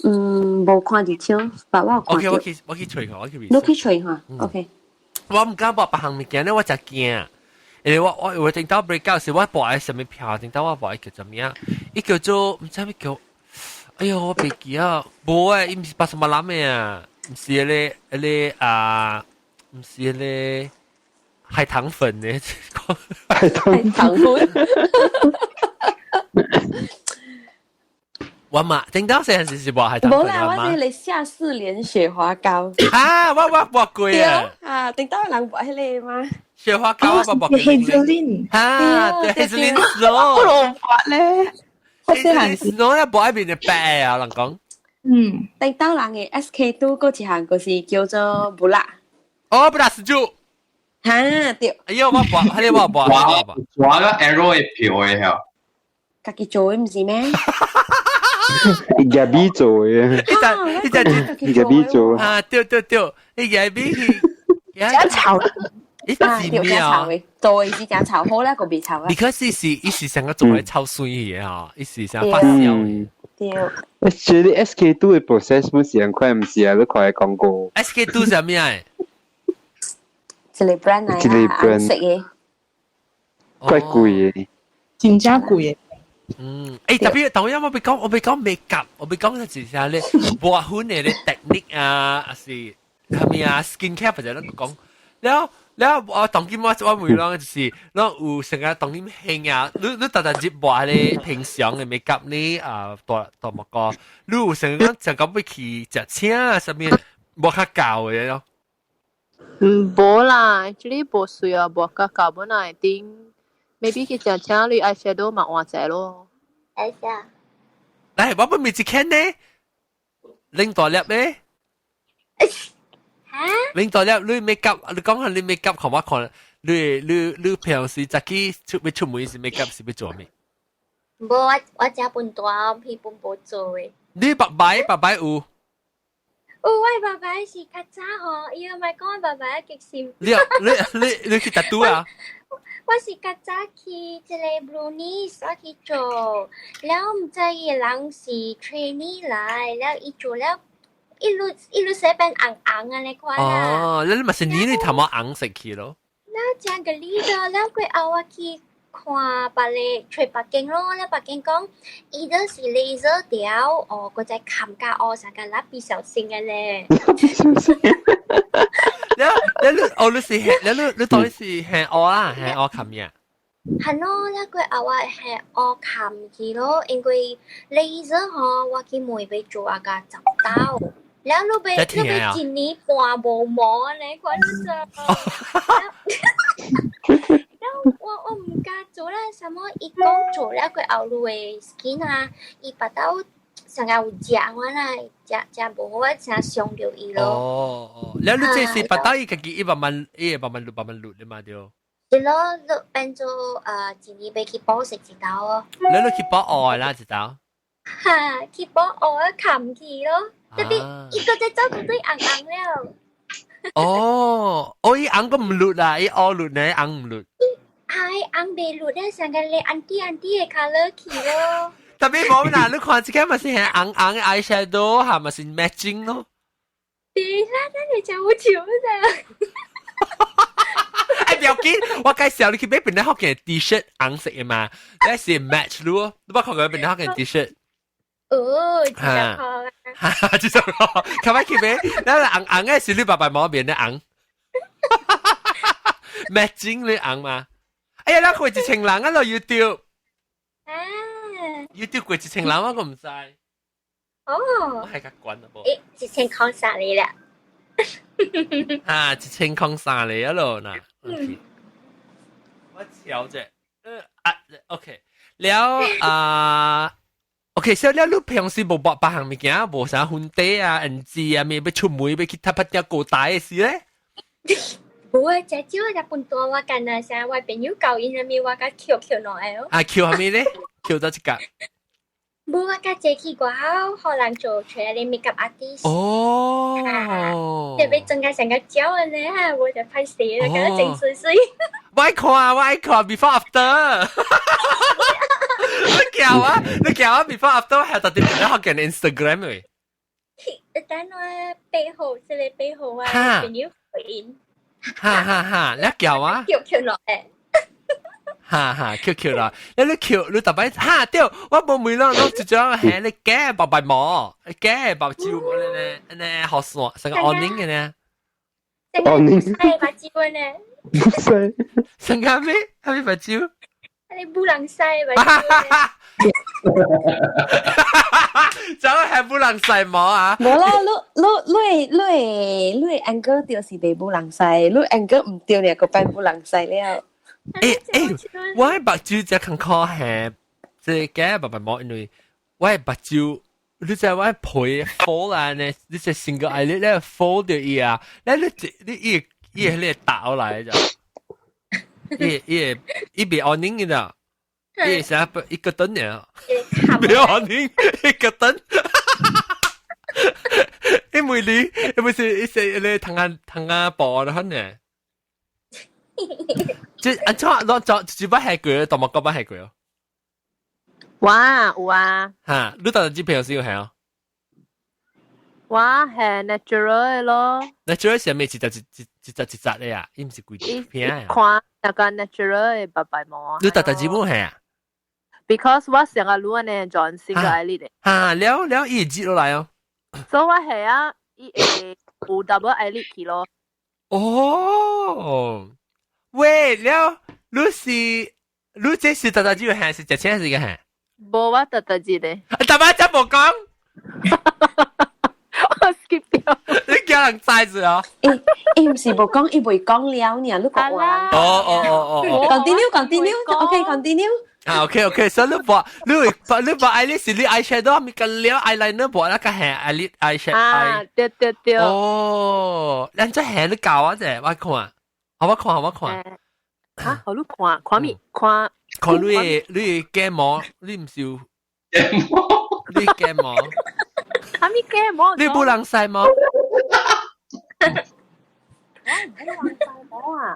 H: 冇看住條，但我看到。
A: 我去隨看，我去 research。
H: 你去隨看 ，OK。
A: 我唔敢播白行物件咧，我就驚。因為我聽到 break out 時，我播喺上面票，聽到我播叫做咩啊？伊叫做唔知咩叫。哎呦，我袂記啊！無誒，伊毋是80萬攬嘅啊，毋是迄個毋是迄個海棠粉嘅，
H: 海棠粉。
A: 我嘛，聽到成時是播海棠粉
H: 啊嘛。無啦，我哋夏4連雪花膏。
A: 啊，我播過啊。
H: 啊，聽到人播迄個嘛。
A: 雪花膏我播過。
F: Hazelin。
A: 啊，對 Hazelin Snow。
F: 我老發咧。
A: Snow 咧播喺邊嘅白啊，人講。
H: 聽到人嘅 SK2 嗰一項就是叫做布拉。
A: 哦，布拉斯朱。
H: 嚇對。
A: 哎呦，我播，喺你播。
B: 我個 arrow 嘅票嘅係。
H: 家己做嘅唔是咩？
E: 日比做嘅。
A: 一
E: 日做。
A: 啊，對，你日比去。
F: 假炒。
A: 一是咩啊？
H: 做嘅是假炒好啦，個別炒啊。
A: because 伊是成個做喺抽水嘅嚇，伊是成發燒嘅。
H: 對。
E: 我覺得 SK2 嘅 process 唔是很快，唔是啊，都快講過。
A: SK2 係咩啊？
H: 一個 brand 嚟啊，顏色嘅。
E: 怪貴嘅。
F: 真正貴嘅。
A: 特別當然我被講美甲，我被講係啥咧？抹粉嘅啲 technique 啊，還是係咪啊 skin care 或者咧講，แล้ว我當今我會講就是เรา有成個當今興啊，你特特接抹咧平常嘅美甲咧多乜個，你有成個就咁要去食青啊上面抹較舊嘅咯。
G: 無啦，actually 無水啊，無甲搞本來定 ，maybe 佢就請你 eyeshadow 嘛換隻咯。
C: 哎呀，
A: 嚟，我唔未知看呢，拎大粒呢？
C: 嚇？
A: 拎大粒，你 make up，你講下你 make up，看我看，你平時自己出門時 make up 是要做咩？
C: 無我只本大，佢本無做誒。
A: 你白擺有。
C: 喂，爸爸是較早吼，伊唔係講爸爸極閃。
A: 你去tattoo啊？
C: 我是較早去一個 Brunei 我去做，แล้ว唔知伊人是 trainee 來，แล้ว伊做แล้ว一路寫變紅紅啊你看啦。
A: 哦，你咪是你頭毛紅色去咯。
C: แล้ว將個呢度，แล้ว佢後我去。看白咧，吹北京咯，咧北京講，伊都是 laser 掉，哦，嗰隻冚家哦，成個蠟筆小新嘅咧。
A: 你是你當是係我啦，係我冚嘢。
C: 係咯，咧佢話係我冚佢咯，因為 laser 嗬，我見每俾做啊個執刀，然後你俾一年半冇摸你講咗。我唔敢做啦，什麼伊講做了佢後路嘅 skin 啊，伊把刀成日有食我啦，食無我成日傷到伊咯。
A: 哦，แล้ว你這是把刀伊家己一百萬錄的嘛對。
C: 係咯，就變做一年俾佢補食一刀哦。
A: แล้ว去補愛啦一刀。
C: 嚇，佢補愛冚佢咯，特別伊個隻手佢都硬硬了。
A: 哦，伊硬個唔錄啦，伊愛錄呢硬唔錄。
C: 係硬未錄咧，成個你 anti 嘅 color 佢咯。
A: 特別冇啦，你看這個咪是係硬嘅 eyeshadow，係咪是 matching 咯？
C: 對啦，那你就好潮咋？
A: 哎，不要緊，我介紹你去買本來學嘅 T-shirt 紅色嘅嘛，你是 match 咯，你冇看過本來學嘅 T-shirt？
C: 哦，知道啊。
A: 哈，知道咯，看埋去買，那紅嘅是你爸爸媽媽變的紅，matching 你紅嘛？哎呀，那貴一千人啊，落 YouTube。YouTube 貴一千人我唔知。
C: 哦。
A: 我係較慣啊噃。
C: 一千講晒你啦。
A: 一千講晒你啊咯嗱。我調啫。OK，แล้วOK，所以แล้ว你平時無白行物件，無啥婚禮啊、NG 啊，咩要出門要去搭拍條高大嘅事咧？
C: 冇啊，只招日本多我緊啊，成日我朋友教因入面我個 Q 落嚟咯。
A: Q 係咩咧？Q 到一格。
C: 冇我個借去過後，可能做出嚟 makeup artist。
A: 哦。
C: 特別增加成個膠嘅咧，我就拍死啦，覺得整水水。
A: 我看 before after。你叫我 before after 係特別你學緊 Instagram 嘅。
C: 等我背後，即係背後啊，朋友回應。
A: 哈，你叫我
C: Q 落嚟，Q
A: 啦，你 Q 你特別對，我冇梅咯，我就將係你嘅白毛，嘅白蕉我呢好爽，成個 onion 嘅呢
E: ，onion
C: 係白蕉呢，
E: 唔使，
A: 成個咩？係咪白蕉？
C: 你不能晒白蕉。
A: 就係不能曬毛啊！
H: 冇啦，你 angle 掉是被不能曬，你 angle 唔掉你個班不能曬了。
A: 我係白蕉只看看係即係嘅白毛，因為我係白蕉，你知我係配 fold 啊呢，你只成個 eyelid 咧 fold 掉伊啊，你係打嚟咋？伊被 onion 嘅咋？伊成一個燈嘅，被 onion 一個燈。因為你是你藤下薄啦，呢？即係攞就把係佢，同埋嗰把係佢哦。
G: 哇，有啊。
A: 嚇，你當然知平時要係哦。
G: 哇，係 natural 嘅咯。
A: natural 係咩？一紮嘅呀，伊唔是貴片啊。
G: 看那個 natural 嘅白白毛。
A: 你特指冇係啊？
G: Because 我成個攞呢轉single eyelid 嘅。
A: 嚇，了伊接落來哦。
G: 所以我係啊，伊會有 double eyelid 去咯。
A: 哦，喂，了，你這是特指係是隻錢係嘅係？
G: 冇我特指嘅。
A: 大把真冇講。
G: 我 skip 掉。
A: 你叫人栽住啊！
H: 唔是冇講，伊未講了呢，你講完。
A: 哦。
H: continue。
A: 啊，OK， 所以你把eyelid 是你 eyeshadow 咪跟了 eyeliner 播那個係 eyeshadow。
G: 啊，對。
A: 哦，你真係你教我啫，我看。
G: 嚇，好你看咩？看
A: 你嘅膜，你唔少。你嘅膜。
G: 嚇咩嘅膜？
A: 你冇人曬膜。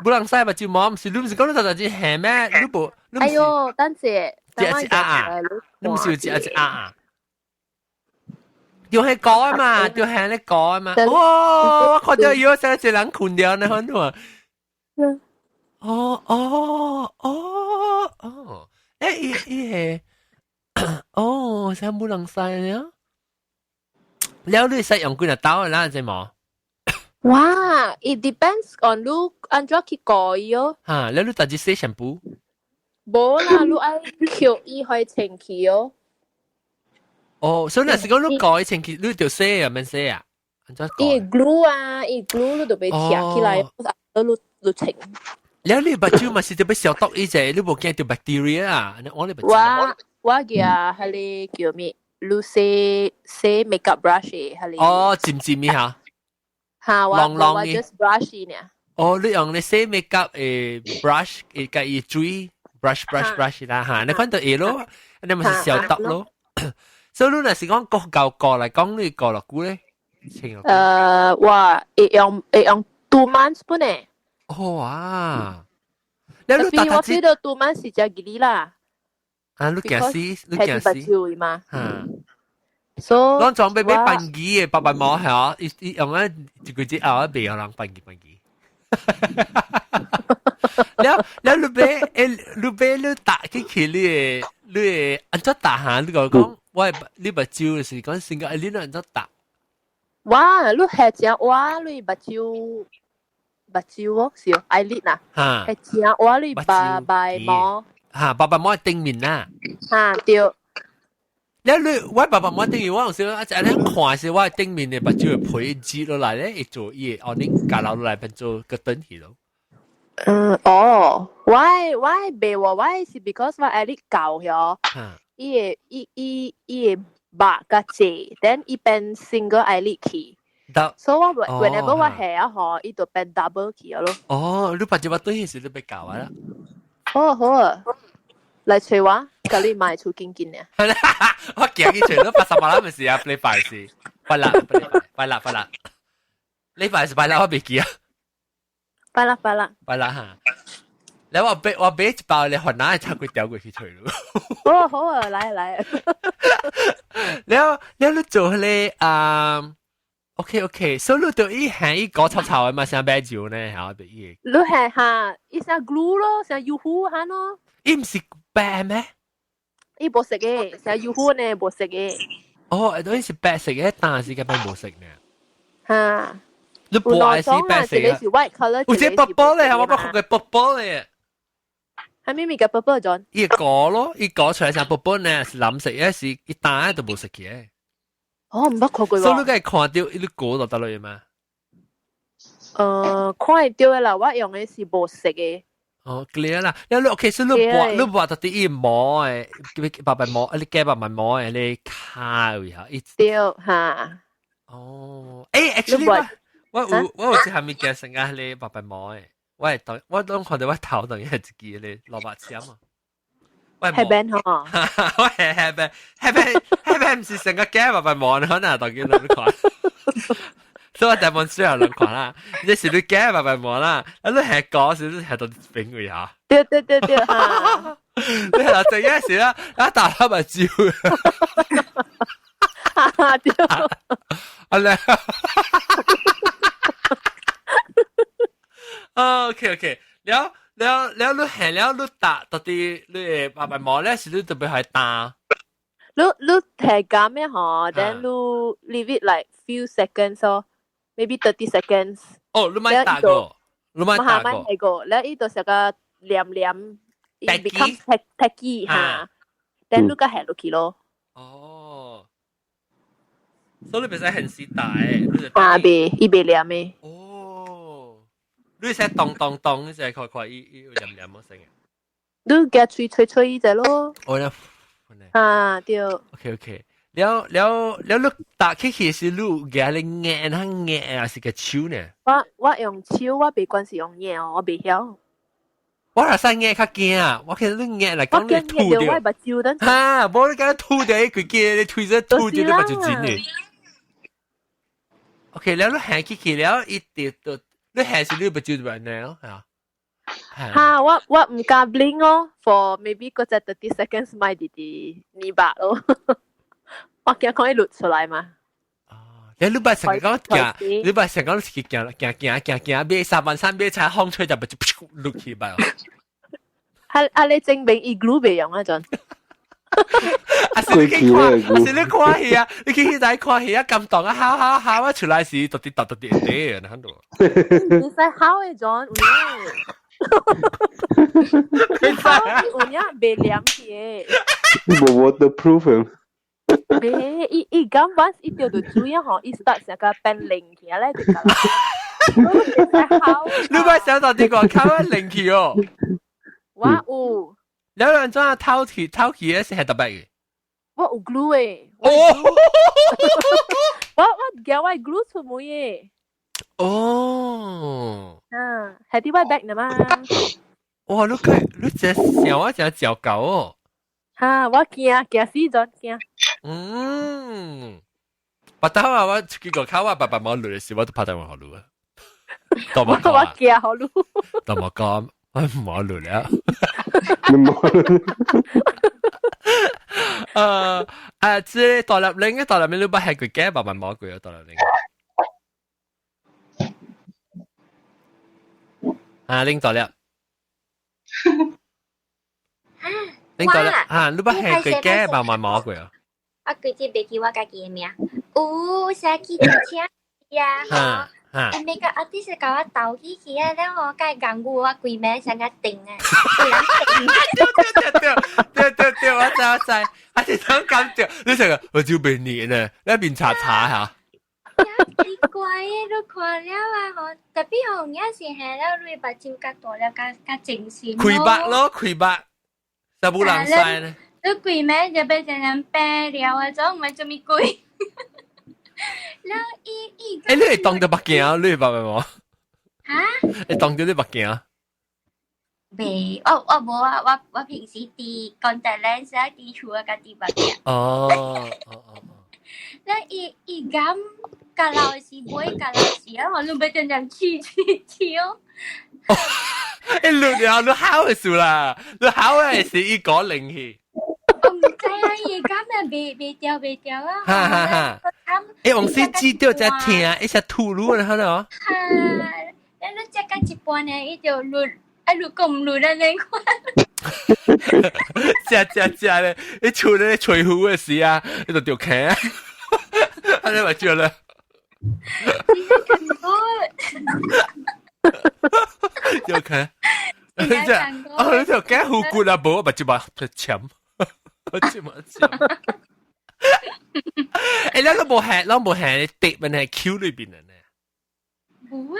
A: 不能晒吧？就冇，唔是你唔是講你就係係咩？你冇，
G: 哎呦，等陣，
A: 你唔是有隻啊？要係講啊嘛，要係你講啊嘛。哇！我看到有成一人困掉呢，很多。誒，成冇人晒呢？แล้ว你使用幾多刀啦？知冇？
G: 哇 ，it depends on 你按照去改喲。
A: 嚇，แล้ว你自己洗shampoo？
G: 冇啦，你愛調伊去清氣喲。
A: 哦，所以那是講你改清氣，你就洗啊，免洗啊？
G: 伊 glue 啊，伊 glue 你就俾貼起來，你清。
A: แล้ว你把酒嘛是就俾消毒伊隻，你冇驚到 bacteria 啊？我
G: 嘅係你叫咩？你洗 makeup brush 係你。
A: 哦，尖咪嚇。
G: 嚇，我 just brush 呢。
A: 哦，你用你洗 makeup brush 嘅伊水 brush 啦嚇，你看到嘢咯，你咪是消毒咯。所以你那是講過嚟講你過落股咧，
G: 哇，會用2 months 本呢。
A: 哇！
G: 但係我記得2 months 是只幾哩啦。
A: 啊，你驚死
G: 嘛？
A: 所以，我裝備俾笨機嘅，白毛係啊，用咧一個字拗一邊有人笨機。แล้วลูเบ้ลูตาขี้ลูอันจะตาหาลูก็講ว่าลูบะจิ้วสิ講สิ่งก็อันนี้อันจะตา
G: ว้าลูแห่จ้าว้าลูบะจิ้วอ๋อสิไอริน่ะแห่จ้าว้าลูบะใบหมอ
A: 爸爸媽頂面啦
G: 對
A: แล้วลูว่า爸爸媽頂面ว่า我想อาจารย์看是ว่า頂面嘅บะจิ้ว配จี落嚟咧一做嘢哦你夾落嚟變做個燈去咯
G: why 白話 why 是 because 我愛你教咗伊白個字 then 伊變 single 愛你去所以我 whenever 我係啊嗬伊就變 double 去咯
A: 你把隻話對係時都被教啊啦
G: 好啊嚟隨話教你買出見嘅
A: 我驚佢除咗80萬啦咪事啊你快事快啦你快事快啦我別記啊
G: 快啦
A: 嚇！你話俾一包你韓奶拆佢掉過去除咯。
G: 好啊，嚟。
A: แล้ว你做咧OK， 所以你對伊係伊搞臭嘅嘛，想買酒呢，係俾伊。
G: 你係嚇，伊想 glue 咯，想油糊嚇咯。
A: 伊唔是白咩？
G: 伊冇食嘅，想油糊呢冇食嘅。
A: 哦，伊是白色嘅，但係佢冇食呢。
G: 嚇。
A: 你白係是白色
G: 啊？是 white color，
A: 有隻薄薄咧，我講佢薄薄咧。
G: 係咪咪嘅薄薄咗？
A: 伊個咯，伊個出嚟成薄薄咧，是藍色嘅，是一打都冇食嘅。
G: 唔捌看過喎。
A: 所以你梗係看到伊個就得啦嘛。
G: 看到嘅啦，我用嘅是冇食嘅。
A: clear 啦，你 OK， 所以你畫到啲伊膜誒，白白膜，你加白白膜誒，你卡位下，一
G: 對嚇。
A: actually。我有隻係咪嘅成日你白白摸嘅？我當看到我頭等於係自己你蘿蔔簽啊！
G: 我係 band 嗬，
A: 我係 band 唔是成個嘅白白摸，可能當見到你看，所以我demonstrate兩看啦。你是你嘅白白摸啦，你係講少少係到邊個呀？
G: 對嚇！
A: 你係就一時啦，一打黑咪照。
G: 對。
A: 阿靚。OK， แล้ว你係แล้ว你打到啲你白白毛咧，是你特別係打。
G: 你係咁咩嗬 ？Then 你 leave it like few seconds 咯 ，maybe 30 seconds。
A: 你咪打過，你咪打過。
G: 係過，แล้ว呢度成個黏 become tacky 嚇，then 你個係落去咯。
A: 所以你唔使很時大，
G: 啊別念咩？
A: 哦，你使當，你使看，伊有黏嘅聲嘅。
G: 你夾吹隻咯。
A: 哦，啦，
G: 啊對。
A: OK，了，你打起是你夾你眼還是個手呢？
G: 我用手，我別關係用眼哦，我別曉。
A: 我係使眼較驚啊！我其實你眼嚟講你吐掉，
G: 我目睭
A: 嚇，冇你講吐掉，佢驚你推咗吐掉你目睭真嘅。OK，แล้วหายขี้แล้วอีเดียวตัวแล้วหายสิลูกปัจจุบันแล้ว
G: 嚇，我唔敢 blink 哦 ，for maybe 嗰隻30 seconds 咪啲泥巴咯，我驚可以錄出來嘛。
A: แล้วลูก成日講行，ลูก成日講行，咩3咩踩空吹就咪就碌起嚟。
G: 你證明伊 glue 未用啊，陣。
A: 你看戲啊！你去睇看戲啊！咁當啊，考啊出來時，突啲啊，喺度。
G: 你使考嘅陣，有呀，未涼嘅。
E: 冇 waterproof。
G: 未，伊咁once伊掉到水啊，嗬，伊 start 成個變靈起來就得啦。
A: 你咪想到啲個考啊靈起哦。
G: 我有。
A: 有兩張啊，偷氣嘅是係特別嘅。
G: 我有 glue 誒。我叫我 glue 出門嘅。
A: 哦。
G: 係啲 white bag 呢嘛。
A: 哇！你隻小啊，隻腳狗哦。
G: 嚇！我驚死咗驚。
A: 白刀啊！我結果靠我爸爸冇錄嘅時，我都拍電話好錄啊。
G: 我驚好錄。
A: 當我講。我冇錄了。即係大立領嘅大立領，你不係佢嘅，慢慢摸佢啊！大立領。拎大立。拎大立，你不係佢嘅，慢慢摸佢啊！
C: 我佢只別記我家己嘅名，沙基之前呀。誒，每個artist 教我鬥起起啊，然後該講我鬼名成個定啊，
A: 對，我知，我係想咁掉，你成個我就被捏呢，你邊查下。
C: 奇怪嘅，你看了啊，嗬，特別紅有時係了，你把照較大了，較正線咯。
A: 開白，就冇人晒呢。
C: 你鬼名就變成人白了啊，種唔係做咩鬼？你
A: 係當咗目鏡，你白冇？
C: 嚇？
A: 你當咗啲目鏡？
C: 未，我冇啊，我平時啲 contact lens 啊，啲除啊個啲目鏡。
A: 哦。
C: 你咁隔老時每隔老時啊，我都俾人超。
A: 你考嘅數啦，你考嘅是一個靈氣。
C: 我唔知啊，而家咪未掉啊！
A: 哈！往時知道只聽，一隻吐露然後呢？
C: 你只個一半呢，一條路，路咁路的那塊。
A: 只咧，你除咗吹胡嘅事啊，你就掉頸啊！你咪知啦。掉頸。你條頸好骨啊，冇咪就話潛。我知。你都冇係你跌咪係 Q 裏邊嘅呢？
C: 冇啊！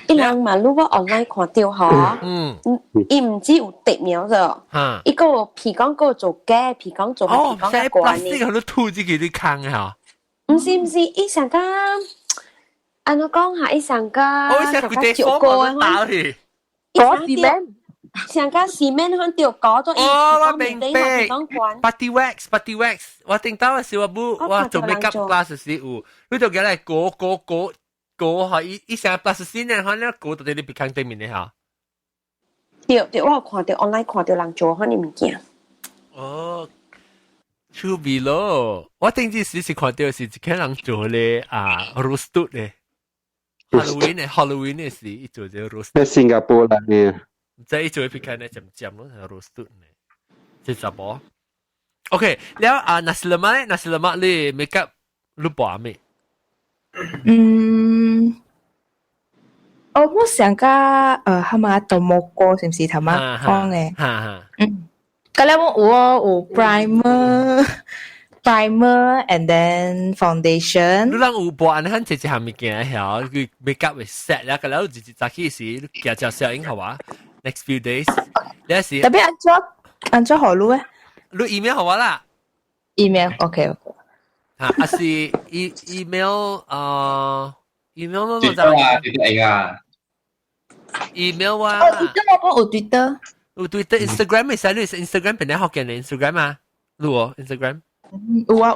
C: 一兩馬路我 online 看到嗬，伊唔知有跌苗咗，一個譬講個做嘅，譬講做譬講嘅關呢，
A: 佢都吐自己啲坑嚇。
C: 唔是，伊上個，按我講下，伊上個
A: 上個照過啊，
G: 嗰時咩？
C: 上個cement 響掉嗰種，
A: 我明白。Body wax，我聽到嘅時候我做 makeup class 嘅時候，你就叫嚟個嚇，伊成 plus 先咧，可能個到你別坑對面咧嚇。
C: 對，我看到 online 看到人做，可能物件。
A: 哦，出味咯！我頂次時看到是一個人做咧roast 咧 ，Halloween 嘅時伊做隻 roast。
E: 喺新加坡嚟嘅。
A: 即係做一片咧，漸咯，係 roast 咧，即係冇。OK，แล้วnasi lemak 你 makeup รูปบ่咩？
F: 我想個係嘛豆蘑菇是唔是頭媽講嘅？咁咧有 primer，and then foundation。
A: 你人有播安很直接下面件曉，佢 make up 會 set 啦，咁然後直接早起時，夾條小影好啊。Next few days，你係
F: 特別按咗何路咧？
A: 你 email 好啊啦
F: ？email，OK。
A: 啊是 email email 咯，
B: 就係啊
A: email 啊。
F: 哦，Twitter 我有 Twitter。
A: 有 Twitter、Instagram 咪使你 Instagram 邊啲學嘅你 Instagram 啊？你喎 Instagram？
F: 有啊。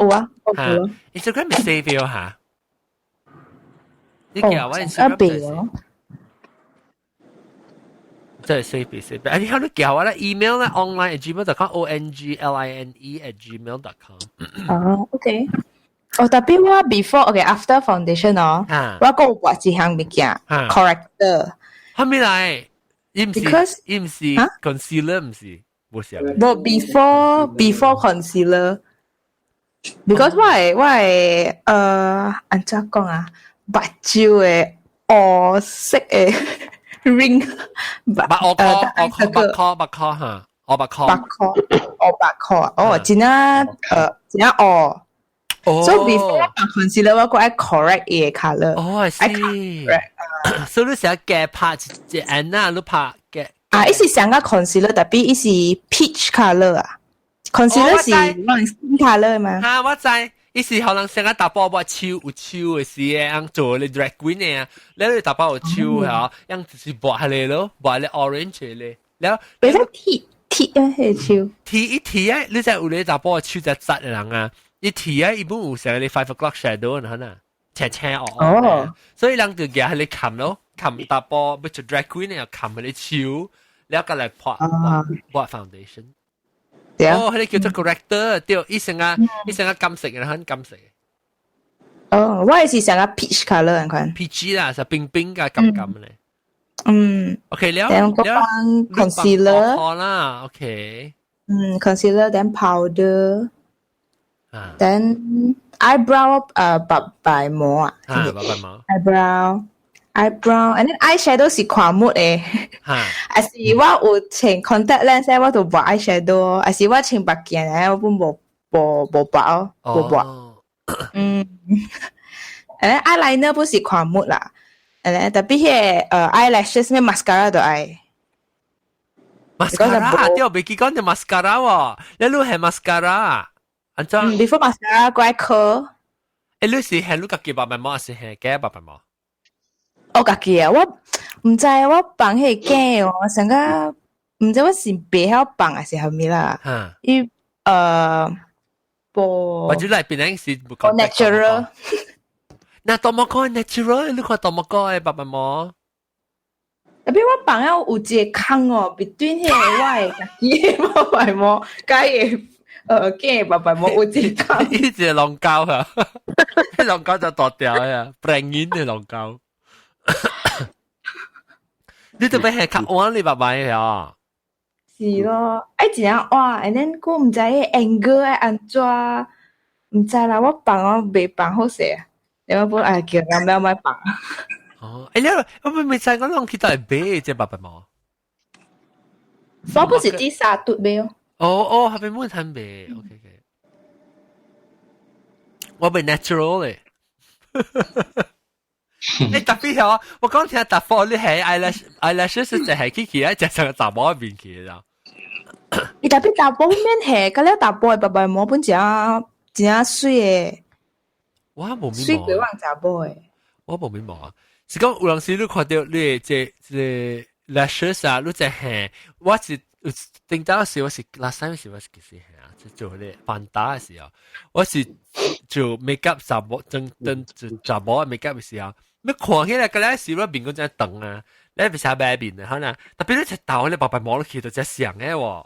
A: Instagram 咪 save 咗下。你叫我 Instagram 真係 save。啊，你睇你叫我啦 email 咧 online@gmail.com online@gmail.com。
F: 哦，OK。哦，特別我 before，after foundation 哦，我講有畫一項物件 corrector。
A: 後面嚟，伊唔是 concealer 唔是，冇事。
F: 冇 before concealer。because 我係安怎講啊？目睭嘅黑色嘅 ring，
A: 白殼，
F: 哦，真啊哦。So before concealer 我個愛 correct 嘅 color。
A: 哦，係。所以你成日嘅拍隻眼啊，你拍嘅。
F: 啊，伊是上個 concealer，特別伊是 peach color 啊。concealer 是skin color 嘛？
A: 嚇，我知。伊是可能成日打包有手嘅事嘅，樣做你 drag queen 嘅，你打包有手嚇，樣就是抹下嚟咯，抹你 orange 嚟，然後
F: 俾得貼啊，係手。
A: 貼啊，你就有你打包手就質嘅人啊，你貼啊，一般有成你 5 o'clock shadow 可能，青哦，所以人就嘅係你冚咯，冚打包，不做 drag queen 又冚你手，然後過嚟抹 foundation。哦，佢哋叫做 corrector，對，伊成個金色嘅，很金色嘅。
F: 哦，我係成個 peach color 嗰款。
A: peach 啦，就冰冰嘅金金咧。OK，了。
F: 然後講 concealer
A: 啦 ，OK。concealer，then
F: powder，then eyebrow，白白膜啊。
A: 白白膜。
F: eyebrow，and then eyeshadow 是跨抹嘅。還是我有穿 contact lens，我就畫 eyeshadow，還是我穿白鏡咧，我本冇畫哦，冇畫。誒 eyeliner 本是跨抹啦，誒特別係eyelashes 咩 mascara 都愛。
A: mascara，啲我未記講就 mascara 喎，你攞係 mascara，安怎
F: ？before mascara 嗰一顆。
A: 誒，你是係你自己白白膜，還是係假白白膜？
F: 我自己啊，我唔知我放迄個假哦，成個唔知我是白曉放還是係咩啦。伊
A: 或者嚟邊樣是不講
F: natural。
A: 那多麼講 natural，你看多麼講嘅白白膜。
F: 特別我放了有一個坑哦，between 迄個我自己嘅白白膜，加嘅假白白膜有一個坑。
A: 呢隻浪膠啊，浪膠就剁掉呀 ，bring in 嘅浪膠。你特別係較彎你白白嘅啊？
F: 是咯，愛一樣彎 ，and then 我唔知迄 angle 愛安怎，唔知啦，我放我未放好勢啊，你我本來叫人唔買放。
A: 哦，你我未知我諗起到係白隻白白膜。
F: 所以不是第三對咩哦？
A: 哦，係咪冇睇白 ？OK， 我未 natural 咧。你特別係我講聽特貨，你係 eyelashes 就係 Kiki 咧，就成個雜膜入邊去啦。
F: 你特別雜膜面係，嗰啲雜膜白白膜本真水嘅。
A: 我冇面膜。
F: 水鬼王雜膜嘅。
A: 我冇面膜啊！是講有陣時你看到你即 lashes 啊，你就係我是頂到時我是 last time 時我是幾時係啊？即做咧扮打嘅時候，我是做 makeup 雜膜，正雜膜 makeup 嘅時候。咩看起來嗰陣時，我面嗰隻凳啊，你係咪白面啊？可能特別你隻頭你白白摸落去就隻上嘅喎。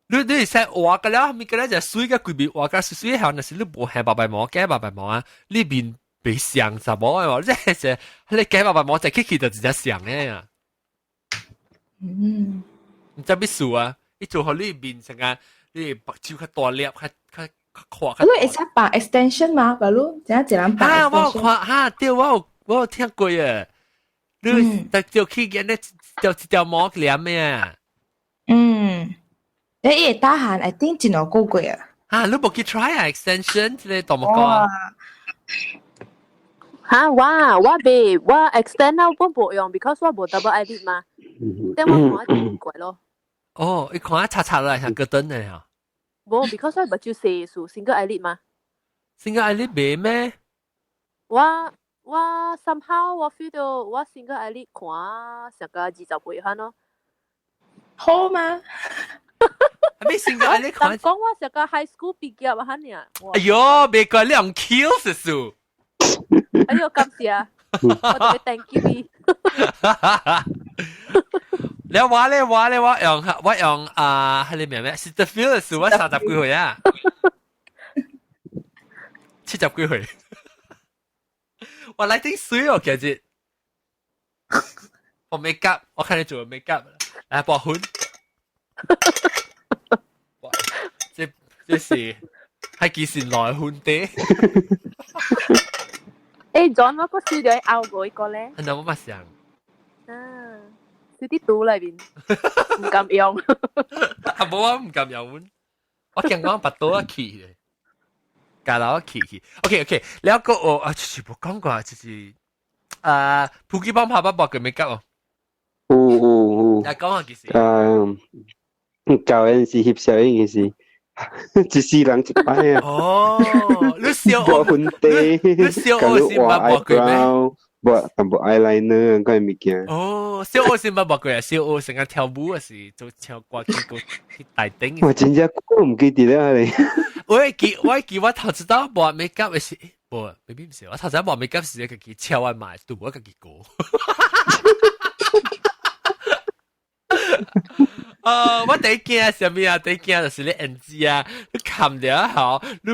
A: 你係畫嘅啦，面嗰陣就水嘅佢面畫嘅水係那時你冇係白白摸嘅白白摸啊，呢邊被上雜膜嘅喎，即係你嘅白白摸就 Kiki 就隻上嘅呀。唔知咩數啊？你做好呢邊成啊，你白超級大粒，佢。
F: 你會使綁 extension 嗎？比如怎樣一人綁 extension？
A: 我有看對，我有聽過啊。你就去見咧，就一條膜黏嘅啊。
F: 诶，大汉 I think 真係高貴啊！
A: 啊，你冇去 try 啊 extension 之類當冇講啊？
G: 嚇，我未我 extend 啦，我冇用 ，because 我冇 double eyelid 嘛，但我看真貴咯。
A: 哦，你看擦擦落嚟像個燈嚟啊？
G: 冇 ，because 我目睭細數 single eyelid 嘛。
A: single eyelid 未咩？
G: 我 somehow 我 feel 到我 single eyelid 看成個20倍番咯。
F: 好嗎？
A: 係咩 single eyelid 看？
G: 講我成個 high school 畢業啊，嚇你啊！
A: 哎呦，未講你用 kill 是數。
G: 哎呦，感謝啊！我哋 thank you 你。
A: 你話咧，我用係你明咩 ？Cetaphil 嘅數我30幾歲啊，70幾歲。我來聽水哦，其實我 make up，我看你做 make up，來博款。這是係幾時來款的？
G: 誒，John 我個燒咗拗過一個咧。
A: 那我咪想。
G: 啊，少啲賭裏邊，唔敢用。
A: 啊，冇啊，唔敢用。我見我把刀起嘅，架到起。OK， แล้วก็全部講過就是普吉幫拍不搏嘅 make up 哦。嚟講下幾時？
E: 教人是翕相應嘅事。一世人一擺啊！
A: 哦，你笑
E: 我本地，
A: 你笑我是乜搏嘅咩？
E: 冇 eyeliner 嗰啲物件。
A: 哦，笑我是乜搏嘅啊？笑我成日跳舞嘅時做跳歌去大頂。
E: 我真正我唔記得啦你。
A: 我記我頭一道搏 make up 嘅時，冇未必唔是。我頭一道搏 make up 時，佢跳完埋度我佢過。我第一件什麼啊？第一件就是你 NG 啊，你冚了好，你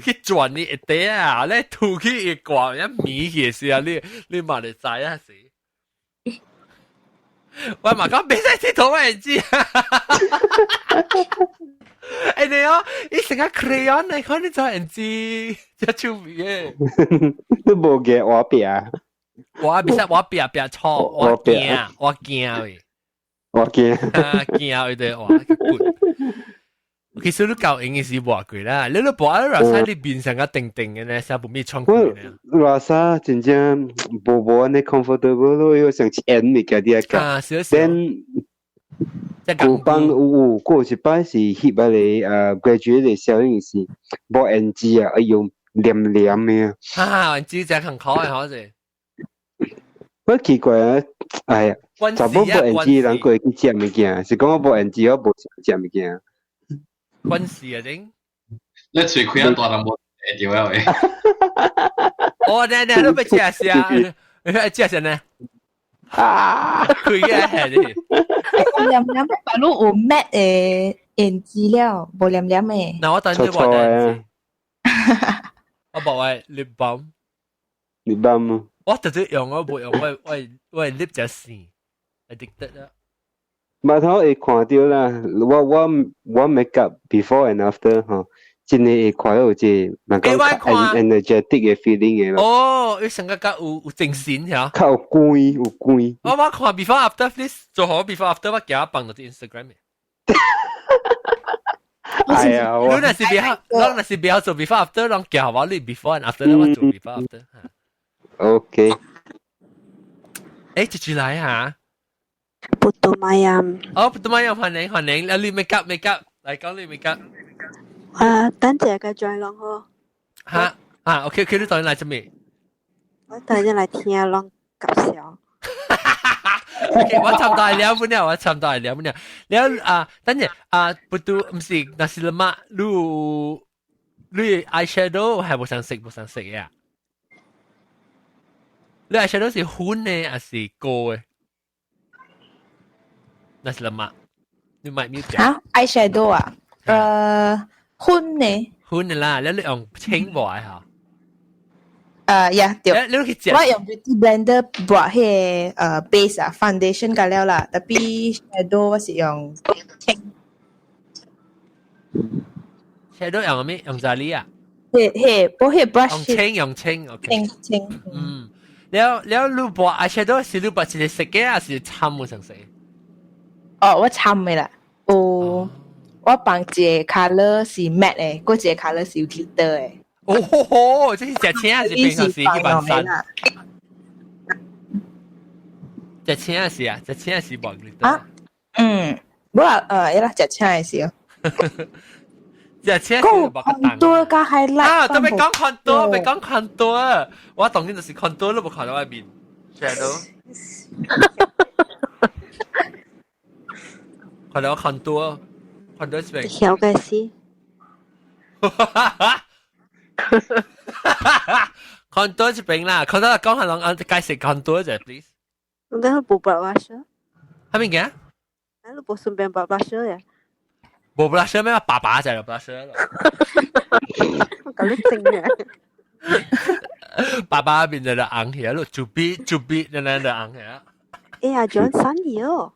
A: 去轉你一啲啊，你吐去一掛一米嘅時候，你嘛嚟知啊是？我嘛講別再剃頭我 NG 啊！哎你哦，你成個 crayon 嚟看你做 NG，真出名嘅。
E: 都冇嘅畫筆啊！
A: 我別錯，我驚喂。
E: 我驚
A: 佢哋話其實你教英語是話佢啦，你都播喺拉沙你變成個定嘅咧，成部咩窗佢咧？
E: 拉沙真正冇你 comfortable 咯，要成錢嚟嘅啲嘅。
A: 啊，少少。
E: 有幫有過一擺是翕啊你graduate 嘅小英是冇 NG 啊，哎呦黏嘅。
A: 啊，NG 就很可愛，好似。
E: 我奇怪啊，哎呀，就冇NG 人過去食物件，是講我冇 NG 我冇食物件。
A: 軍事啊，頂！
B: 你嘴開啊大人冇會掉啊喂！
A: 哦，你都被介紹，你介紹呢？啊，佢嘅係你。
F: 黏黏嘅白鹿有 mat 嘅NG 了，冇黏黏嘅。
A: 嗱，我等你話嘅。我บอกว่า lip balm。我特別用我冇用，我 lip 就線 ，addicted 啦。
E: 咪頭會看到啦，我 make up before and after 嗬，真係會看到有隻嗱講 energetic 嘅 feeling 嘅咯。
A: 哦，你成個有精神嚇。
E: 較有光。
A: 我看 before after please 做好 before after 我叫我放到啲 Instagram 嘅。
E: 係啊，
A: 你那是不要做 before after，讓叫我你 before and after，我做 before after。
E: OK。
A: 誒，接住嚟嚇。
I: Putu Mayam。
A: 哦，Putu Mayam，歡迎，你 make up，嚟講你 make up。
I: 等陣嘅再講好。
A: 嚇，OK，你當然嚟做咩？
I: 我等陣嚟聽啷搞笑。
A: OK， 我差唔多係兩分了，了等陣Putu 唔是，那是了嘛？你 eyeshadow 係冇想食嘅。你 eyeshadow 是粉嘅還是膏嘅？那是了嘛？你買咩嘅？
F: 啊 ，eyeshadow 啊，粉嘅。
A: 粉嘅啦，你用清薄嚇。
F: 呀，對。
A: 你可以接。
F: 我用 beauty blender buat base foundation 㗎了啦，tapi shadow 我是用清。
A: shadow 用咩？用咋哩啊？
F: 不係 brush。
A: 用清 ，OK。
F: 清。
A: แล้วรูปว่าeyeshadow 是รูปว่า是食嘅還是參冇想食？
F: 哦，我參嘅啦。哦，我放一個 colour 是 matte 嘅，嗰一個 colour 是有 glitter 嘅。
A: 哦吼吼，這是隻青還是平常時一般山？隻青還是啊？隻青還是冇 glitter
F: 啊？冇啊，伊啦，隻青嘅是哦。
A: 隻青係冇個蛋。
F: 多加 highlight
A: 啊，都未講 contour，未講 contour，我當然就是 contour 都冇看到外面 shadow。看到 contour 是咩？
I: 曉嘅事。
A: contour 是邊啦？contour 講下啷介紹 contour 啫 ，please。
I: 我哋冇buat blusher。
A: 係咪嘅？
I: 你冇順便buat blusher呀？
A: 冇 blusher 咩？爸爸就係 blusher 咯。
I: 咁你正嘅。
A: 爸爸變咗紅起咯，就比咁樣就紅起啦。
I: 哎呀，John 生意哦。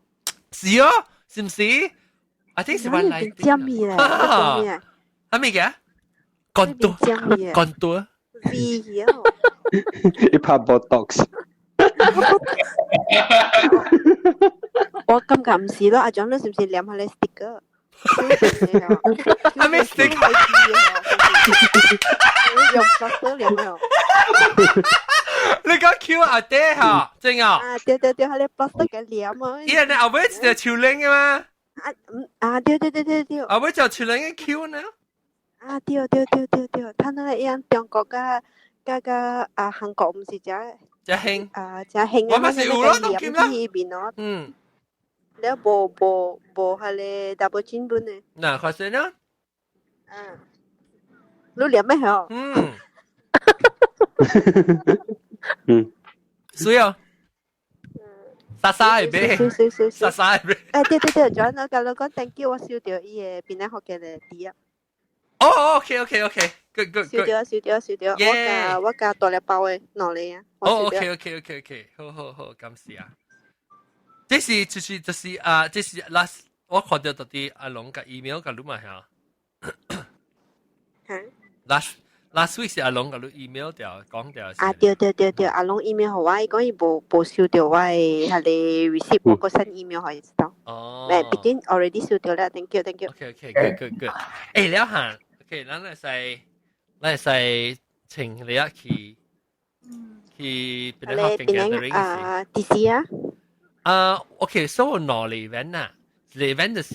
A: 是哦，是唔是？I think 是原來。
I: 尖嘢咧，
A: 係咪嘅？contour。
I: V 嘢哦。
E: 一拍 botox。
I: 我感覺唔是咯，阿John你是唔是黏下你 sticker？
A: 係咪 sticker？
I: 用 plaster 黏下。
A: 你講 Q 阿爹嚇，正啊！
I: 啊，對，係你 plaster 嘅黏啊！
A: 依人你後尾就潮領嘅嘛？
I: 對。
A: 後尾就潮領嘅 Q 呢？
I: 啊，對，他那一樣中國嘅韓國唔是只
A: 興
I: 只興
A: 我咪是有咯，都見啦。
I: 邊咯。你冇係你 double chin 本呢？
A: 嗱，開始啦。
I: 你黏咩好？
A: 所以啊，莎係咩？莎係咩？
I: 對，仲有個老講 thank you，我燒掉伊個邊咧學嘅咧啲啊。
A: 哦 ，OK，good，
I: 燒掉，我加大粒包嘅攞嚟啊。
A: 哦 ，OK，好，感謝啊。這是就是啊，這是 last 我看到啲阿龍嘅 email 嘅錄嘛嚇。last week 是阿龍嘅錄 email 掉講掉。
I: 啊，對，阿龍 email 好啊，伊講伊冇收掉我係你 receipt 我個新 email 可以知道。
A: 哦。
I: 已經 already 收掉啦 ，thank you。
A: OK，good。誒，了下 ，OK，咱嚟使請你一去邊度學嘅 gathering
I: DC 啊。
A: OK，所以攞嚟 event 啊，event 就是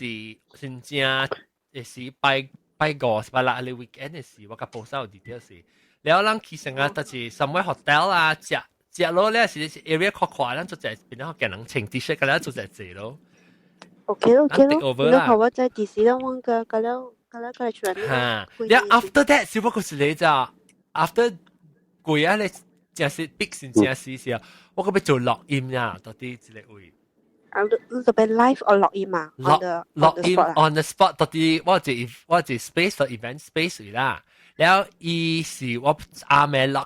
A: 真正也是拜5、拜6嘅 weekend 嘅事，我甲報曬有 detail 事。แล้ว咱去成啊，就是 somewhere hotel 啊，食咯咧是 area 看，咱做隻邊度嘅人穿 T-shirt，咁樣做隻字咯。
I: OK 咯，你好我在 DC 啦，我個嚟出嚟。
A: 嚇，然後 after that 只不過是你咋 ，after 攰啊，你真係 big 先正事時候，我嗰邊做錄音啊，到啲之類會。
I: 你做咩 live or 錄音啊？
A: 錄音 on the spot 到啲我係 space 到 event space 啦。然後伊是我啱啱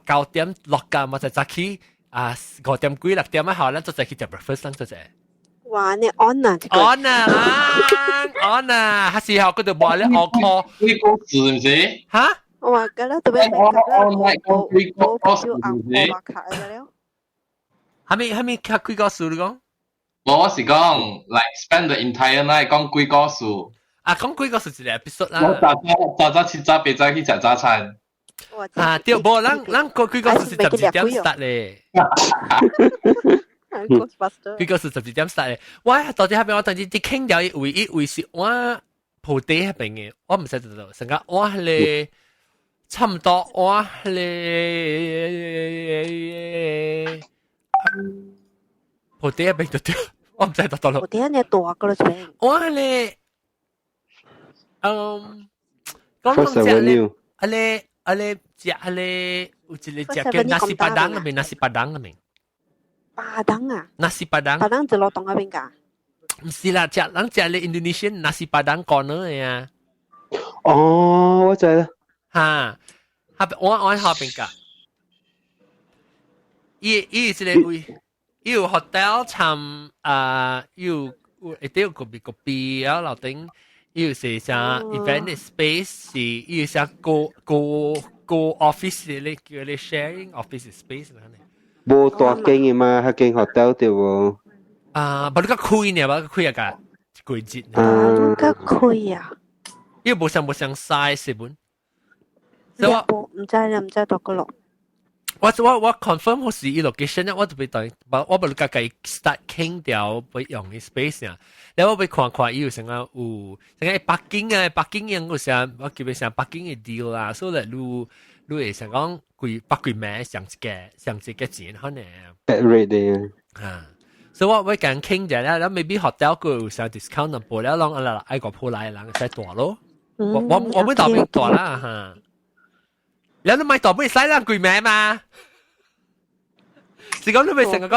A: 9點落㗎，我就早起5點幾6點啊，後咱做就去食 breakfast 咱做隻。
I: 哇！你 on 啊
A: ？on 啊！係時候嗰度話咧 on call。
B: 你講是唔是？
A: 嚇？
I: 我話㗎啦，做咩我卡㗎了？
A: 係咪卡幾個數你講？
B: 我是講 like spend the entire night 講幾個數。
A: 講幾個數一個 episode 啦。
B: 我早七早八早去食早餐。
A: 對，無咱講幾個數是12點 start 咧。幾個數12點 start 咧？哇！到底係咪我當時啲傾掉唯一為是我鋪地係邊嘅？我唔識得到，成個我咧差唔多我咧鋪地係邊度掉？我唔識得到咯。
I: 鋪地係你大個啦，先。
A: 我咧講只咧，阿咧只阿咧有一個只叫 nasi padang 嗰邊 nasi padang 嗰邊。
I: Padang啊
A: ？nasi padang。Padang
I: 就落東嗰邊㗎。
A: 唔是啦，只咧 Indonesian nasi padang corner 嘅啊。
E: 哦，我知啦。
A: 嚇，我喺後邊㗎。伊是咧位，伊有 hotel 參有一定有個別然後樓頂。伊有寫啥 event space 是伊有寫 go office 咧叫你 sharing office space 啦呢。
E: 冇大間嘅嘛，迄間 hotel 對喎。
A: 不你個開呢？不個開啊個季節。
I: 都個開啊！
A: 因為冇上晒成本。
I: 唔知讀個咯。
A: 我 confirm 好似 location 咧，我就俾等，我俾家己 start 傾掉，俾用啲 space 啊。然後我俾看有成個成個北京人嗰時我叫佢成北京嘅 deal 啊，所以你會成講北咩上一個錢可能。
E: Bad rate
A: 啊，所以我會講傾嘅咧，然後 maybe hotel 佢有上 discount 就報了，讓愛個鋪來人使大咯。我冇當邊大啦嚇。แล้วทำไมตอบไม่ใช่ร่างกุยแม่มาสิ講你咪成日講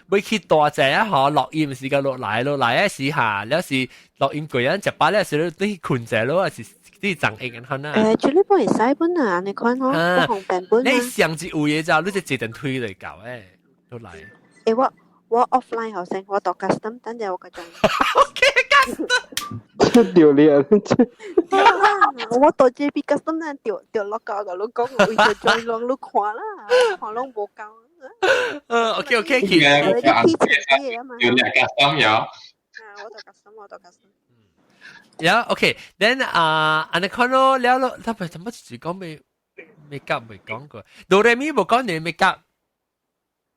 A: 咪คิดตัวใจ啊，嗬落鹽時間落嚟啊試下，แล้ว時落鹽กุย人食飽咧時都困者咯，是啲贈應緊看啊。
I: 處理幫人洗本啊，你看嗬，不紅病本啊。
A: 你上次有嘢就你就自動推嚟搞都嚟。
I: 我 offline 後先，我讀 custom，等陣我個鐘。
A: OK custom。
E: 丟臉！
I: 我到 JB custom 咧掉落教個老講，我就再讓你看啦，看攏無夠。
A: OK，
B: 你啲 custom 有。
I: 我讀 custom。Yeah,
A: okay. Then อันนั้นคนแล้วทำไมจู่ๆ講未夾未講過？哆來咪冇講你未夾，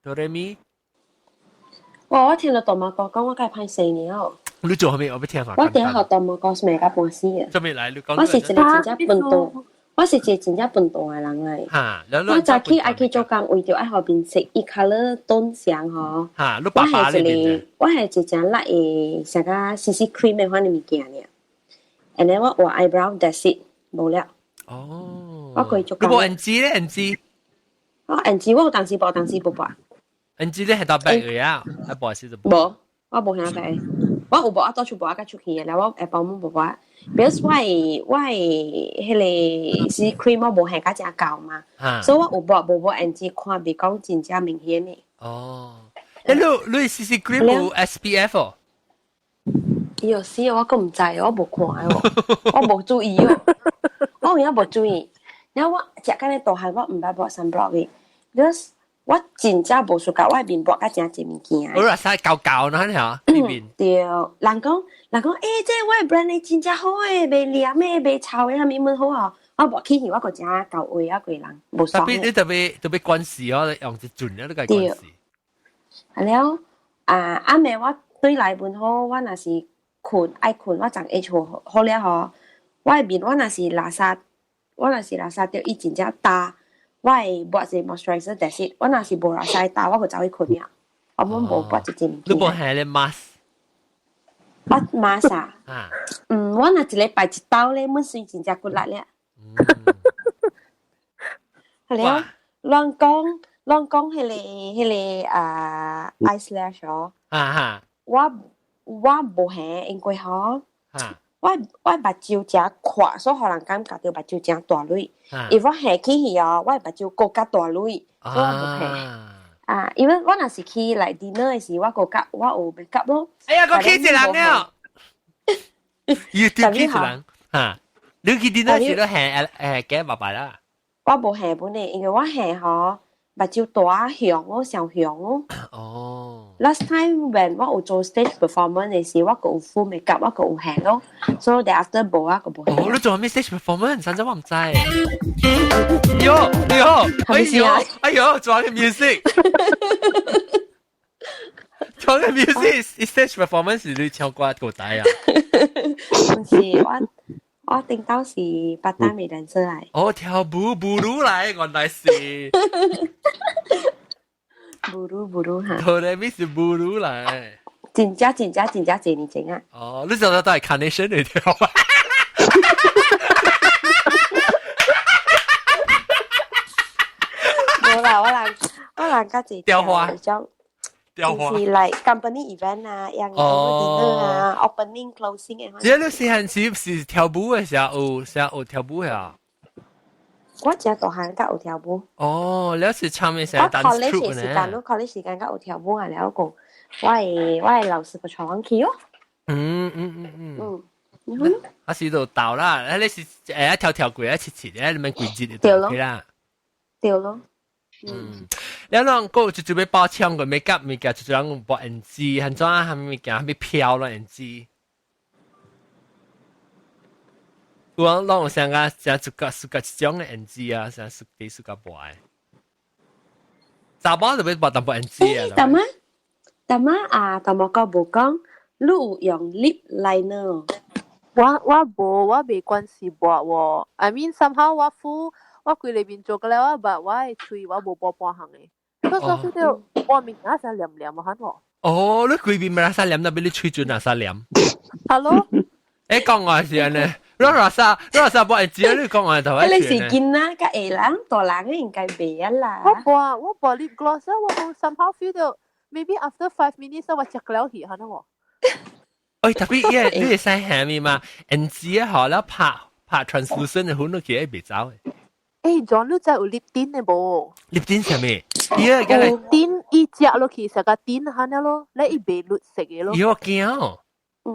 A: 哆來咪。
H: 我聽到大馬哥講，我梗係派4年咯。
A: 你做係咪？我俾聽下。
H: 我點學大馬哥係未夾半時嘅。
A: 做咩嚟？你講。
H: 我是一個真正笨蛋，我是一個真正笨蛋嘅人嚟。
A: 嚇！
H: 我早起愛去做工，為咗愛後邊食伊卡勒燉香嗬。
A: 嚇！你爸爸呢邊？
H: 我係一隻辣嘅，成個 CC cream 嘅款嘅物件嚟。and then 我 eyebrow that's it 冇了。
A: 哦。
H: 我可以做工。
A: 你冇 NG 咧 ？NG。
H: 我 NG 我有當時報，當時報報。
A: NG 咧係打白嘅呀，係報時就報。
H: 冇，我冇向白。我有報，我到處報，我出去嘅，然後我誒報冇報。because 我係迄個 CC cream 我冇向家隻搞嘛，所以我有報 NG 看比講真正明顯嘅。
A: 哦。你 CC cream 有 SPF 哦？
H: 有時我都唔知，我冇看喎，我冇注意喎，我而家冇注意。然後我食緊啲大漢，我唔捌播 sunblock 嘅，因我真正冇暑假，我係面薄嘅真正物件。
A: 我話晒舊啦，你嚇呢邊。
H: 對，人講，即係我 brand 你真正好誒，未黏誒，未臭誒，咪問好啊！我冇起而我個真舊位一個人冇爽。
A: 特別關事哦，用隻轉咧都係關事。
H: 係了，阿妹我對來本好，我若是愛困，我長 H 好了嗬。我面我若是垃圾掉伊真正大，我係抹一 moisturizer 但是我若是無垃圾大，我就走去困了。我冇抹一隻物件。
A: 你冇係咧 mask？
H: 我 mask 啊？我若一禮拜一刀咧，滿水真正骨力咧。係了，亂講迄個eyelash 哦。我無下，因為嗬，我目睭真闊，所以互人感覺到目睭真大蕊。如果下起去哦，我目睭更加大蕊，所以我無下。因為我若是去來 dinner 嘅時，我有 make up 咯。
A: 哎呀，個 K 一人了，要點 K 一人嚇？你去 dinner 時都下幾白白啦？
H: 我無下本嚟，因為我下嗬。目睭大響咯，上響咯。
A: 哦。
H: Last time when 我有做 stage performance 嘅時，我個有 full makeup，我個有下咯。So that after 冇啊，個冇下。
A: 哦，你做咩 stage performance？真真我唔知。喲，哎呦，做緊 music。做緊 music，stage performance 你唱歌個底啊？
H: 唔是我頂到是八單美人出嚟。
A: 哦，跳舞舞來，原來是。
H: 舞蹈嚇。
A: 後來咪是舞蹈來。
H: 真正幾年前啊。
A: 哦，你做得都係 carnation 嚟跳啊？
H: 冇啦，我人家自
A: 雕花。
H: 就是like company event 啊，yang dinner 啊 ，opening closing 嘅。
A: 你細漢是跳舞嘅時候有跳舞呀？
H: 我只大漢甲有跳舞。
A: 哦，你是唱咩聲？我
H: college 時間咯 ，college 時間甲有跳舞啊，然後講我係老師個坐穩去咯。我
A: 是度到啦，你是一跳過一切咧，你咪跪節就對啦。
H: 對咯。
A: แล้วน้องก็จู่ๆไปป้อช่องก็ไม่กลับจู่ๆน้องบอก NG หันจ้าทำไม่แก่ไม่เพียวแล้ว NG 講讓我想下，想自己一種嘅 NG 啊，想自己播嘅。查某就要播淡薄 NG 啊。
H: 但我冇講，你有用 lip liner。
G: 我未關係播喎。I mean somehow 我規裏邊做嘅咧，我係喙我冇播半行嘅。嗰時候就我面那陣黏黏啊，嚇我。
A: 哦，你規邊咪那啥黏，那邊你喙嘴那啥黏。
G: Hello。
A: 誒，講我係呢？你話啥播 NG 你講我係頭一。
H: 你是見啦，個下人大人應該未啊啦。
G: 我播 lip gloss 我 somehow feel 到 maybe after 5 minutes 我食了氣嚇我。
A: 哎，特別嘢，你係使下面嘛？NG 啊，好啦，拍 translucent 嘅款都其實未走嘅。
G: 誒，John 你真有 lip tint 嘅冇
A: ？lip tint 係咩？lip
G: tint 伊隻落去成個 tint 嚇咯，你伊未綠色嘅咯。
A: 我驚。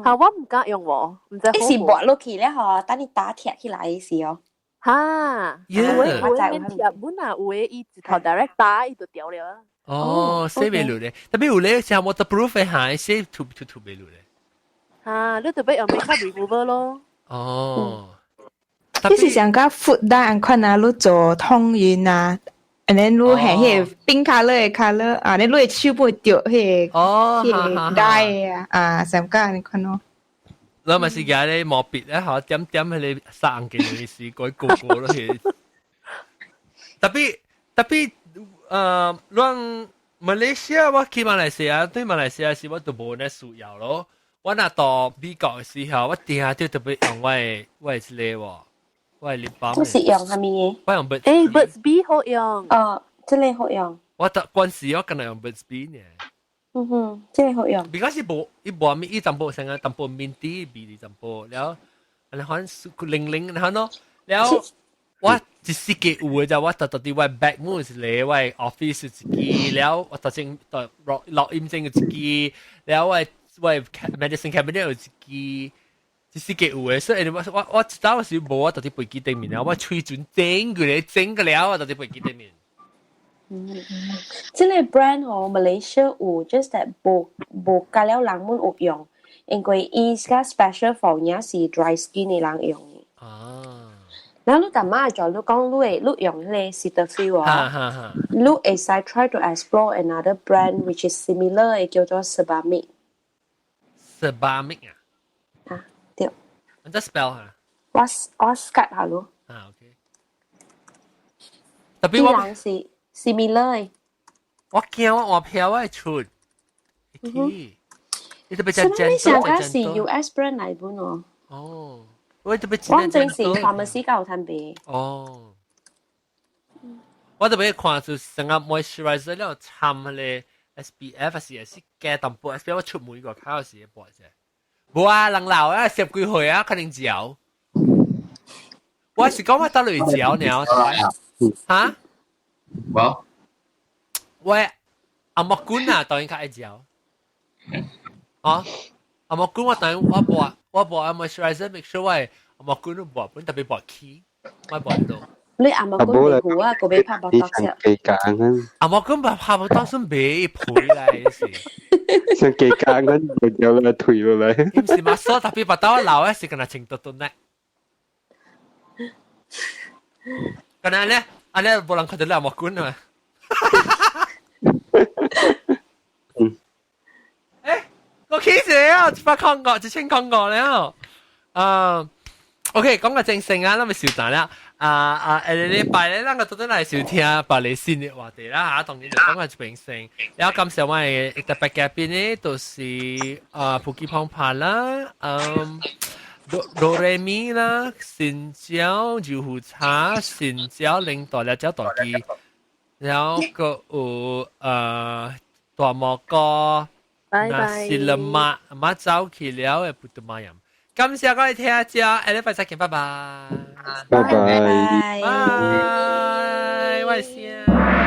G: 嚇，我唔敢用喎，唔知好。
H: 你是抹落去咧嗬，等你打貼起來嘅時候。
G: 嚇，有誒貼本啊，有誒伊直頭 direct 打伊就掉了。
A: 哦，洗未綠咧，特別有咧，像 waterproof 嘅係洗塗未綠咧。
G: 啊，你特別用 makeup remover 咯。
A: 哦。
F: 你是想個 food 單款啊，你做湯圓啊，然後你係迄個冰 color 嘅 color 啊，你攞手部掉迄個dye 啊，上個你看咯。
A: 你咪是而家毛筆咧，嚇點喺你生嘅意思，改個咯係。特別讓馬來西亞我去馬來西亞，對馬來西亞是我都冇呢需要咯。我那到美國嘅時候，我定下都特別用我係呢喎，我係 lip balm。
H: 我是用係咪嘢？
A: 我用
G: Burt's Bees 好用。
H: 哦，這個好用。
A: 我嗰時我跟住用 Burt's Bees 呢。
H: 這個好用。
A: because 冇咪一陣波成個陣波面啲鼻陣波，然後零然後咯，然後我一時嘅有嘅就我特啲我 back mood 嚟，我 office 自己，然後我特正落音正嘅自己，然後我 medicine cabinet 有自己，一時嘅有嘅，所以我知道是冇我特啲背記對面，我吹轉整個了，我特啲背記對面。
H: 這個 brand 哦 Malaysia 有 just that 冇加了人們有用，因為伊個 special for 嘢是 dry skin 嘅人用嘅。啊。然後你大媽就你講你用嗰個 Cetaphil 啊，你會使 try to explore another brand which is similar 嘅叫做 Sebamed。Sebamed
A: 啊？
H: 啊，對。
A: 你得 spell 嚇？
H: 我 scan 下咯。
A: 啊 ，OK。特別我
H: 人是 similar
A: 我驚我票我出，你特別真真。
H: 你想講是 US brand 嚟本喎？
A: 哦。我特別
H: 正是 pharmacy 有攤賣。
A: 哦，我特別看就成個 moisturizer 了，摻咧 SPF 是加淡薄 SPF 我出每個考試嘅薄啫。冇啊，人老啊，十幾歲啊，肯定嚼。我是講我得嚟嚼呢，嚇？我阿莫管啊，當然較愛嚼。啊，阿莫管我當然我播 moisturizer make sure 我莫管都播本特別播 key， 我播到。
H: 你阿莫管未好啊，個俾拍爆多隻。
A: 阿莫管拍爆多先俾賠嚟是。
E: 想幾間嗰有個退落嚟。
A: 唔是嘛？所特別拍到老咧是跟他情到到呢。跟住咧，阿咧冇人看到你阿莫管啊。我企住啊！發講過，之前講過了。OK，講個正性啊，咁咪小蛋啦。禮拜咧，我特登嚟收聽百里線嘅話題啦嚇，當然就講個正性。然後今時我哋特別嘅邊咧，都是普吉胖胖啦，哆來咪啦，新椒油壺茶，新椒領導辣椒大雞，然後個有大蘑菇。那是了媽走去了嘅葡萄麻飲。感謝各位聽眾，下禮拜再見，拜拜。
E: 拜拜。
H: 拜拜。
A: 拜，我係先。